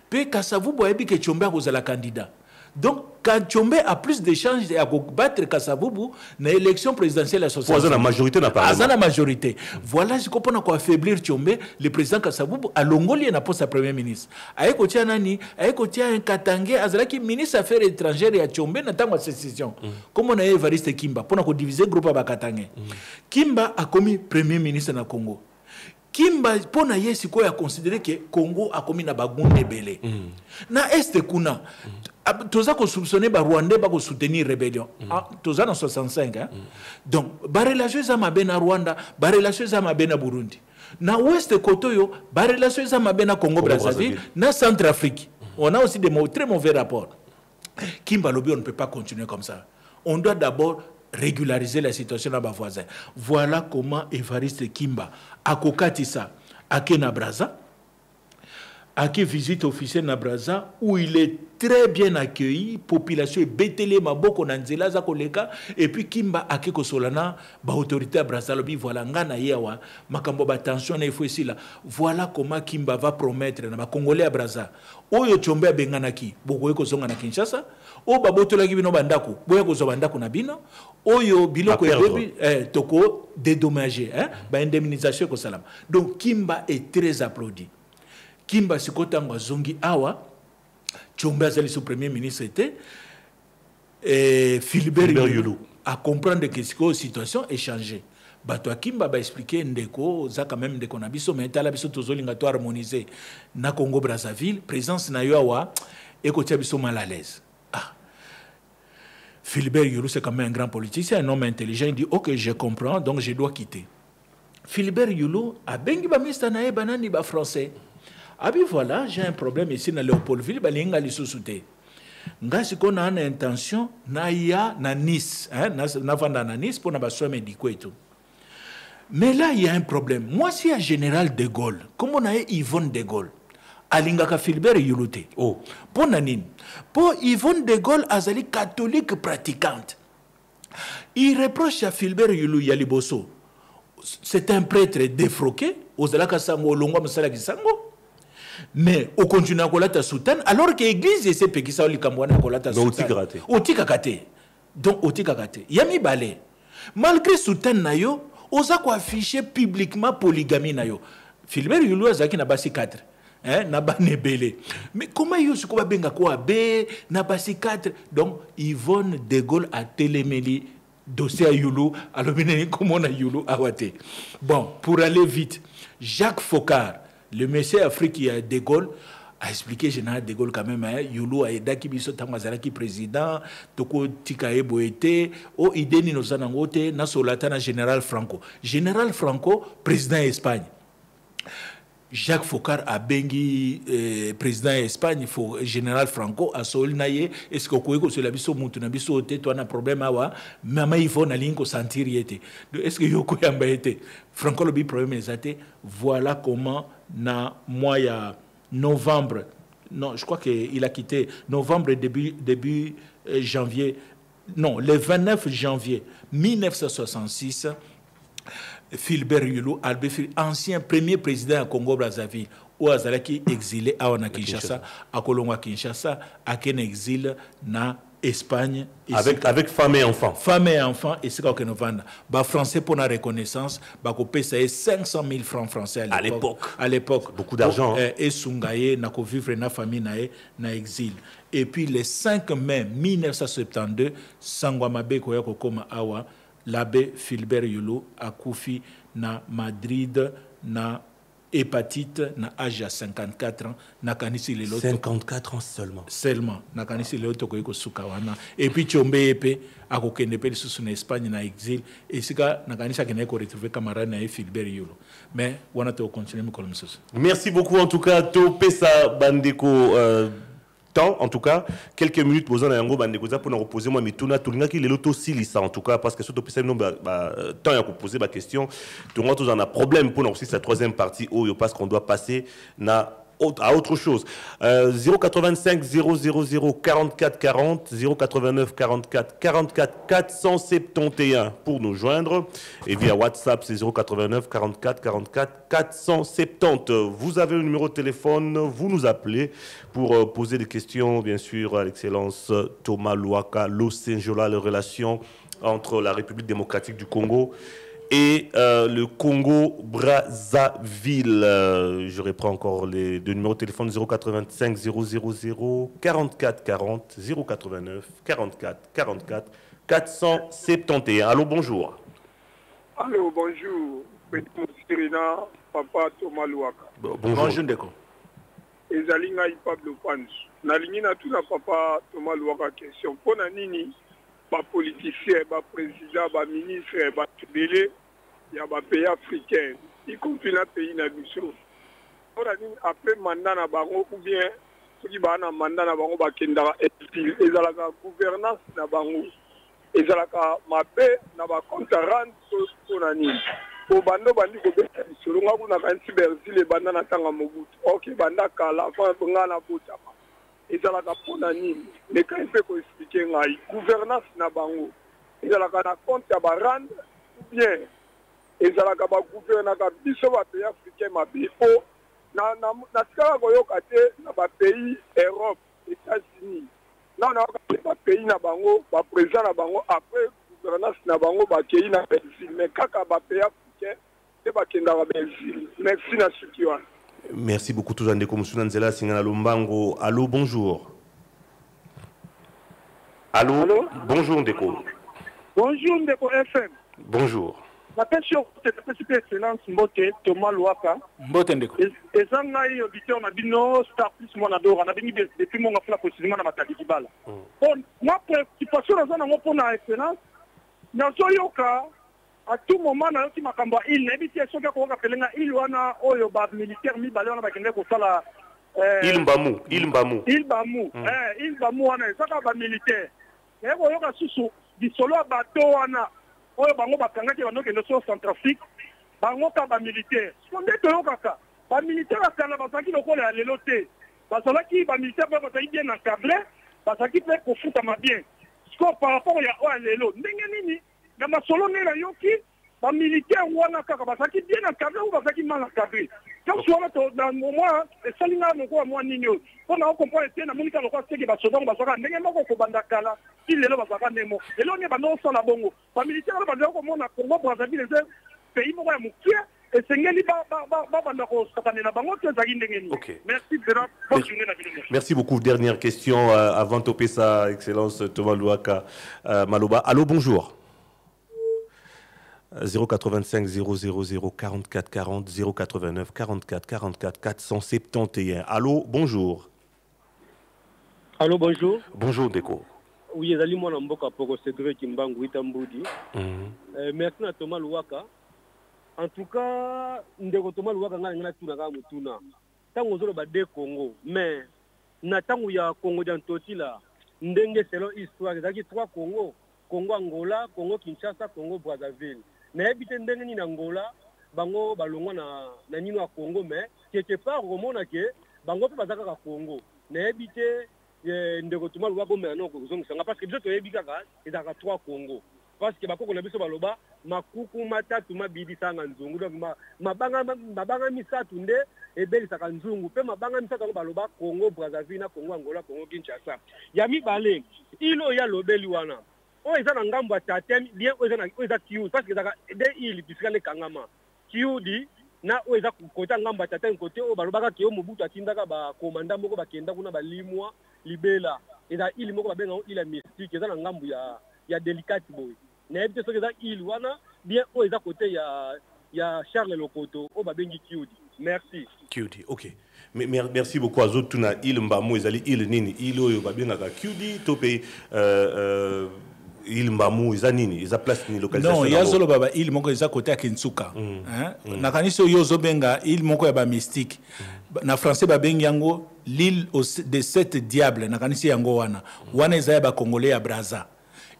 Puis Kasavubu a yebi que Tshombe a la candidat. Donc, quand Tshombe a plus de chances de battre Kasavubu dans l'élection présidentielle à 65. La majorité n'a pas. La majorité. Voilà ce qu'on peut affaiblir Tshombe, le président Kasavubu, à Longoli et à poste premier ministre. Aïko tia nani, aïko tia un Katangé, azalaki ministre des Affaires étrangères et à Tshombe n'a pas de sécession. Comme on a Evariste Kimba, pour diviser le groupe à Katangé. Kimba a commis premier ministre dans le Congo. Kimba pona yesi ko ya considérer que Congo a commis na bagunde belé. Na este kuna toza ko soupçonner ba Rwanda ba ko soutenir rébellion. Toza en 65 hein. Donc ba relation za mabe na Rwanda, ba relation za mabe na Burundi. Na ouest kotoyo ba relation za mabe na Congo Brazzaville, na Centrafrique. On a aussi des très mauvais rapports. Kimba Lobi on ne peut pas continuer comme ça. On doit d'abord régulariser la situation dans nos voisins. Voilà comment Evariste Kimba a kokatisa à Kena Brazza. à qui visite officielle na Brazza, où il est très bien accueilli, population est bétélé, maboko nanzela za koleka, et puis kimba ake kosolana, ba autorité à Brazza lobi voilà ngana yewa, makambo ba tension na ifo ici là. Voilà comment Kimba va promettre na ba Congolais à Brazza. Oyo chombe benganaki, boko eko zonga na Kinshasa, o babotola ki bino bandako, boya ko zo bandako na bino, oyo biloko ebebi toko dédommagé, ba indemnisation ko salam. Donc Kimba est très applaudi. Kimba sikotangwa zongi awa Tchombe azali sous premier ministre était Philibert Yulu à comprendre que la situation est changée. Bato Kimba ba expliquer ndeko za quand même ndeko na biso mais tala biso tozolinga to harmoniser na Congo Brazzaville présence na yo awa ekotia biso mal à l'aise. Philibert Yulu c'est quand même un grand politicien, un homme intelligent, il dit OK, je comprends donc je dois quitter. Philibert Yulu a bengi ba ministre na banani ba français. Ah bien voilà, j'ai un problème ici dans Léopoldville, balinga li sous-souté. Ngasi qu'on a une intention na ya na Nice, na vanda na Nice pour na ba soins médicaux et tout. Mais là il y a un problème. Moi si un général de Gaulle, comme on a Yvonne de Gaulle, alinga ka Philibert Yuluté. Oh, pour nanine. Pour Yvonne de Gaulle azali catholique pratiquante. Il reproche à Philibert Yulu Yaliboso. C'est un prêtre défroqué, ozalaka sango longwa musala kisango. Mais au continue à kolata soutane alors que l'église essaie de faire les cambouana kolata soutane. Otika kate. Donc otika kate. Yami balé. Malgré soutane nayo, osa ko afficher publiquement polygamie nayo. Philibert Yulu azaki na basi 4. Na ba nebele. Mais comment yo se ko ba benga ko abe na basi 4. Donc Yvonne de Gaulle a téléméli dossier à Yulu, alors comment on a Yulu awate. Bon, pour aller vite, Jacques Faucard, le monsieur africain de Gaulle, a expliqué général de Gaulle quand même, Yulu a aidé qui biso tamazalaki président, toko tikae boete, o ideni no zanangote, na solata na général Franco. Général Franco, président Espagne. Jacques Faucard a bengi président d'Espagne, général Franco, a solinaye, est-ce que vous avez biso mutu na biso te to na problème awa, mama Yvonne a linko sentir yete. Est-ce que yoko yamba yete? Franco le bi problème ezate, voilà comment na mois ya novembre, non, je crois qu'il a quitté novembre début janvier, non, le 29 janvier 1966, Philibert Yulu, ancien premier président à Congo-Brazzaville, où Azalaki exilé à Kinshasa, à Kolonga Kinshasa, à Ken exil na Espagne. Avec femme et enfants. Femme et enfants, et c'est quoi que nous vendons. Bah, français pour la reconnaissance, bah, qu'on paye 500 000 francs français à l'époque. À l'époque. Beaucoup d'argent. Et Sungaye, n'a qu'au vivre na famille na exil. Et puis, le 5 mai 1972, Sangwamabe Koyako Koma Awa, l'abbé Philibert Yulu a koufi na Madrid na hépatite na âge à 54 ans na kanisi le loto 54 ans seulement na kanisi le loto ko sukawana et puis Tchombe epe akokende pe sous en Espagne na exil et sika na kanisa kene ko retrouver camarade na Philibert Yulu mais wana to continuer comme ça. Merci beaucoup en tout cas to pesa bandeko temps, en tout cas, quelques minutes posant à Yango Bandekoza pour nous reposer moi mituna tulinga ki lelo to silisa en tout cas parce que surtout pesa no temps ya poser ma question tout le monde en a problème pour nous aussi sa troisième partie où parce qu'on doit passer à autre chose. 085 000 44 40 089 44 44 471 pour nous joindre et via WhatsApp c'est 089 44 44 470. Vous avez le numéro de téléphone, vous nous appelez pour poser des questions bien sûr à l'excellence Thomas Louaka, Losenjola, les relations entre la République démocratique du Congo et le Congo-Brazzaville. Je reprends encore les deux numéros de téléphone 085 000 44 40 089 44 44 471. Allô, bonjour. Allô, bonjour. Serena, papa Thomas Louaka. Bonjour, Ndeko. Ezalinga Pablo Panz. Nalingina tout na papa Thomas Louaka question. Pona nini ba politicien, ba président, ba ministre, ba tubélé, il y a ba pays africain, y compris na pays na biso. On a dit après mandat na bango ou bien qui ba na mandat na bango ba kenda exil, ezalaka gouvernance na bango, ezalaka mabe na ba compte rendre pona nini. po bando bandi kobeta bisolo nga kuna kanti Brazil banda na tanga Mobutu ok banda kala avant nga na botama ezalaka mpona nini leka mpe koexplike ngai gouvernance na bango ezalaka na compte ya barande ou bien ezalaka bagouvernaka biso bapays africain mabe po natikaka koyoka te na bapays Europe États-Unis naoka bapays na bango baprésident na bango après gouvernance na bango bakei na Belgique mais kaka bapays africain te bakendaka Belgique. Merci na suki wana. Merci beaucoup toujours Ndeko Musuna Nzela Singana Lombango. Allô, bonjour. Allô? Bonjour Ndeko. Bonjour Ndeko FM. Bonjour. La question est la excellence Mbote Thomas Louaka. Mbote Ndeko. Et ça n'a eu auditeur on a dit non Star Plus Monador on a dit depuis mon affaire précisément dans ma Takibala. Bon moi préoccupation dans un pour la excellence. Dans ce yoka à tout moment na yoti makamba il n'habite soka ko ka pelenga il wana oyo ba militaire mi balona ba kende ko sala il mbamu wana saka ba militaire eko yoka susu di solo bato wana oyo bango bakangaki banoke no so Centrafrique bango ka ba militaire sonde to yoka ka ba militaire akala basaki lokola lelo te basalaki ba militaire ba basaki bien encadré basaki pe ko futa ma bien sco par rapport ya o lelo ndenge nini na masolo nela yoki ba militaire wana kaka basaki bien encadré ou basaki mal encadré quand soit dans moment salinga moko moi nini on a comprendre que na monika lokwa seki ba sodango basaka ndenge moko ko bandakala il lelo basaka nemo lelo ne ba no sala bongo ba militaire ba ndeko mona Congo Brazzaville c'est pays moko ya mukie et sengeli ba bandako sakanela bango te zaki ndenge ni. Merci Vera, bonne journée na bino. Merci beaucoup. Dernière question avant de topper sa excellence Thomas Louaka Maloba. Allô, bonjour. 085 000 44 40 089 44 44 471. Allô, bonjour. Allô, bonjour. Bonjour, Ndeko. Oui, ezali mwana mboka poko Cédric Mbangu Itambudi. Merci à Thomas Louaka. En tout cas, Ndeko Thomas Louaka ngana tuna ka mutuna. Tango zolo ba de Congo, mais na tango ya Congo d'Antoti là, ndenge selon histoire, ezaki trois Congo, Congo Angola, Congo Kinshasa, Congo Brazzaville. Na habité ndenge ni Angola, bango balongwa na nino ya Congo, mais quelque part romona ke bango pe bazaka ka Congo. Na habité Ndeko Thomas Louaka maintenant ko zongisa parce que biso to yebika ka ezaka trois Congo. Parce que bakoko na biso baloba makuku matatu mabidi sanga nzungu donc mabanga misatu nde ebeli saka nzungu pe mabanga misatu baloba Congo Brazzaville na Congo Angola Congo Kinshasa ya mibale ilo ya lobeli wana o eza na ngambo ya tatem bien o eza kiu parce que ezaka de il bisikale kangama kiu di na o eza kota ngambo ya tatem côté o balobaka ke o Mobutu atindaka ba komanda moko bakenda kuna balimwa libela eza il moko babenga il a mystique eza na ngambo ya délicate boy. N'habite ce que ça il wana bien au eza côté ya Charles Lokoto au babengi Kiudi. Merci. Kiudi, OK. Mais merci beaucoup à autres tuna il mbamu ezali il nini il oyo babenga ka Kiudi to pe il mbamu eza nini eza place ni localisation. Non, ya zolo baba il moko eza côté ya Kinsuka. Hein? Na kanisi yo zobenga il moko ya ba mystique. Na français babengi yango l'île des sept diables na kanisi yango wana eza ya ba congolais ya Brazza.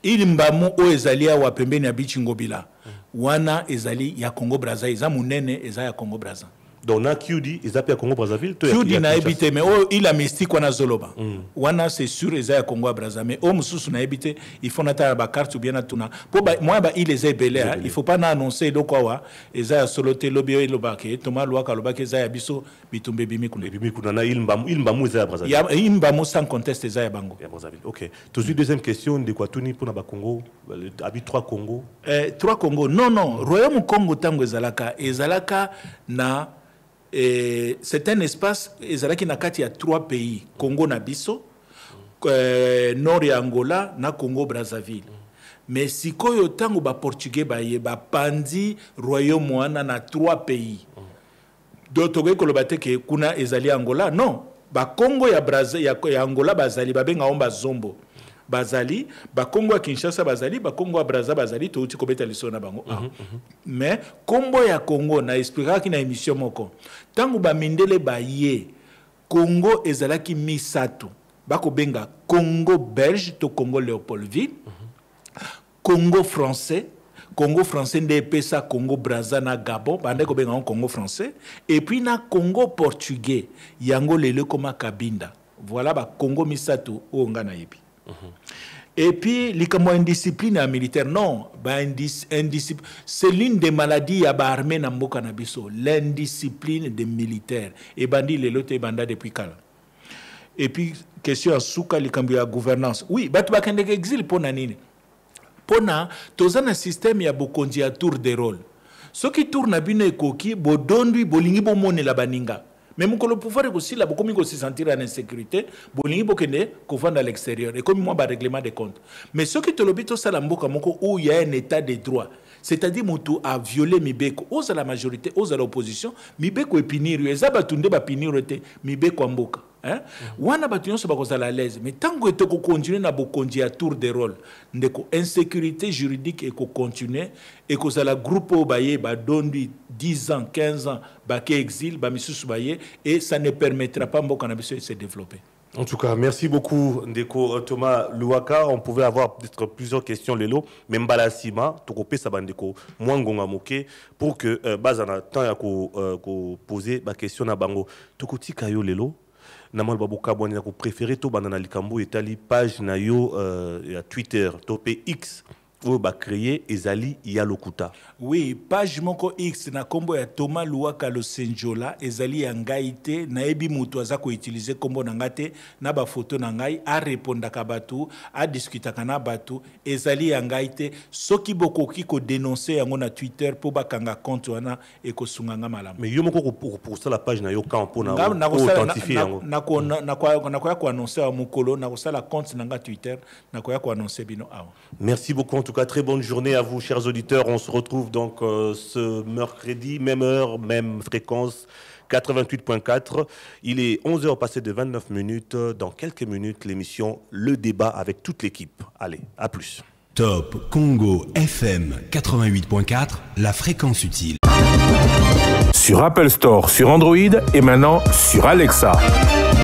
Il mbamu o ezali ya pembeni ya bichi ngobila wana ezali ya Congo Brazza eza munene eza ya Congo Brazza donc na Kiudi eza pe ya Congo Brazzaville to Kiudi na ebite mais o il a mystique wana zoloba wana c'est sûr eza ya Congo Brazza mais o mususu na ebite il faut nata ba carte ou bien natuna po moi ba il eza belé il faut pas na annoncer lokwa wa eza ya solote lobio elobake Thomas Louaka lobake eza ya biso bitumbe bimi kuna na il mbamu eza ya Brazzaville ya il mbamu sans conteste eza ya bango ya Brazzaville. OK, toujours deuxième question de quoi tuni pour na ba Congo habite trois Congo trois Congo non royaume Congo tango ezalaka na c'est un espace ezalaki na kati ya trois pays Congo na biso nord ya Angola na Congo Brazzaville mais sikoyo tango ba portugais ba pandi royaume wana na trois pays d'autres ko lobate ke kuna ezali Angola non ba Congo ya Brazzaville ya Angola bazali babenga omba zombo bazali ba Congo ya Kinshasa bazali ba Congo ya Brazza bazali to uti kobeta liso na bango mais Congo ya Congo na expliquaki na émission moko tango ba mindele ba ye Congo ezalaki misatu bako benga Congo belge to Congo Léopoldville Congo français Congo français ndepesa Congo Brazza na Gabon bande ko benga Congo français et puis na Congo portugais yango lelo koma Kabinda voilà ba Congo misato o ngana yebi et puis likambo indiscipline militaire non ba indiscipline c'est l'une des maladies à ba armée na mboka na biso l'indiscipline des militaires et bandi lelo te banda depuis kala et puis question à souka likambo ya gouvernance oui batu bakende exil pona nini pona tozana système ya bokonzi ya tour de rôle ce qui tourne bino ekoki bodondwi bolingi bomone la baninga même quand le pouvoir est aussi là beaucoup mieux se sentir en insécurité bolingi bokende ko vendre à l'extérieur et comme moi ba règlement des comptes mais ce qui te lobito sala mboka moko où il y a un état de droit c'est-à-dire mutu a violé mibeko aux à la majorité aux à l'opposition mibeko epiniri ezaba tunde ba pinirete mibeko mboka hein wana batunyo ba kozala à l'aise mais tant que tu continuer na bokonzi ya tour de rôle ndeko insécurité juridique et ko continuer et kozala groupe baye ba dondi 10 ans 15 ans ba ke exil ba misusu baye et ça ne permettra pas mboka na biso de se développer. En tout cas, merci beaucoup, Ndeko Thomas Louaka. On pouvait avoir peut-être plusieurs questions, Lelo. Mais Mbala Sima, Tokopé Sabandeko, Mwangonga Moke, pour que Bazana temps à poser ma question à Bango. Tokoti Kayo Lelo, Namal Baboka Bouani, préféré to Banana Likambo et Tali page na yo Twitter, Topé X. Ou ba créer ezali yalokuta. Oui, page moko X na kombo ya Thomas Louaka lo Senjola ezali ya ngai te na ebi mutu aza ko utiliser kombo na ngate na ba photo na ngai a répondre ka batu a discuter kana batu ezali ya ngai te soki bokoki ko dénoncer yango na Twitter po bakanga compte wana e ko sunganga malamu. Mais yo moko pour ça la page na yo quand pour na authentifier yango. Na ko annoncer à mukolo na ko sala compte na nga Twitter na ko annoncer bino awa. Merci beaucoup. En tout cas, très bonne journée à vous, chers auditeurs. On se retrouve donc ce mercredi, même heure, même fréquence, 88.4. Il est 11h passé de 29 minutes. Dans quelques minutes, l'émission Le Débat avec toute l'équipe. Allez, à plus. Top Congo FM 88.4, la fréquence utile. Sur Apple Store, sur Android et maintenant sur Alexa.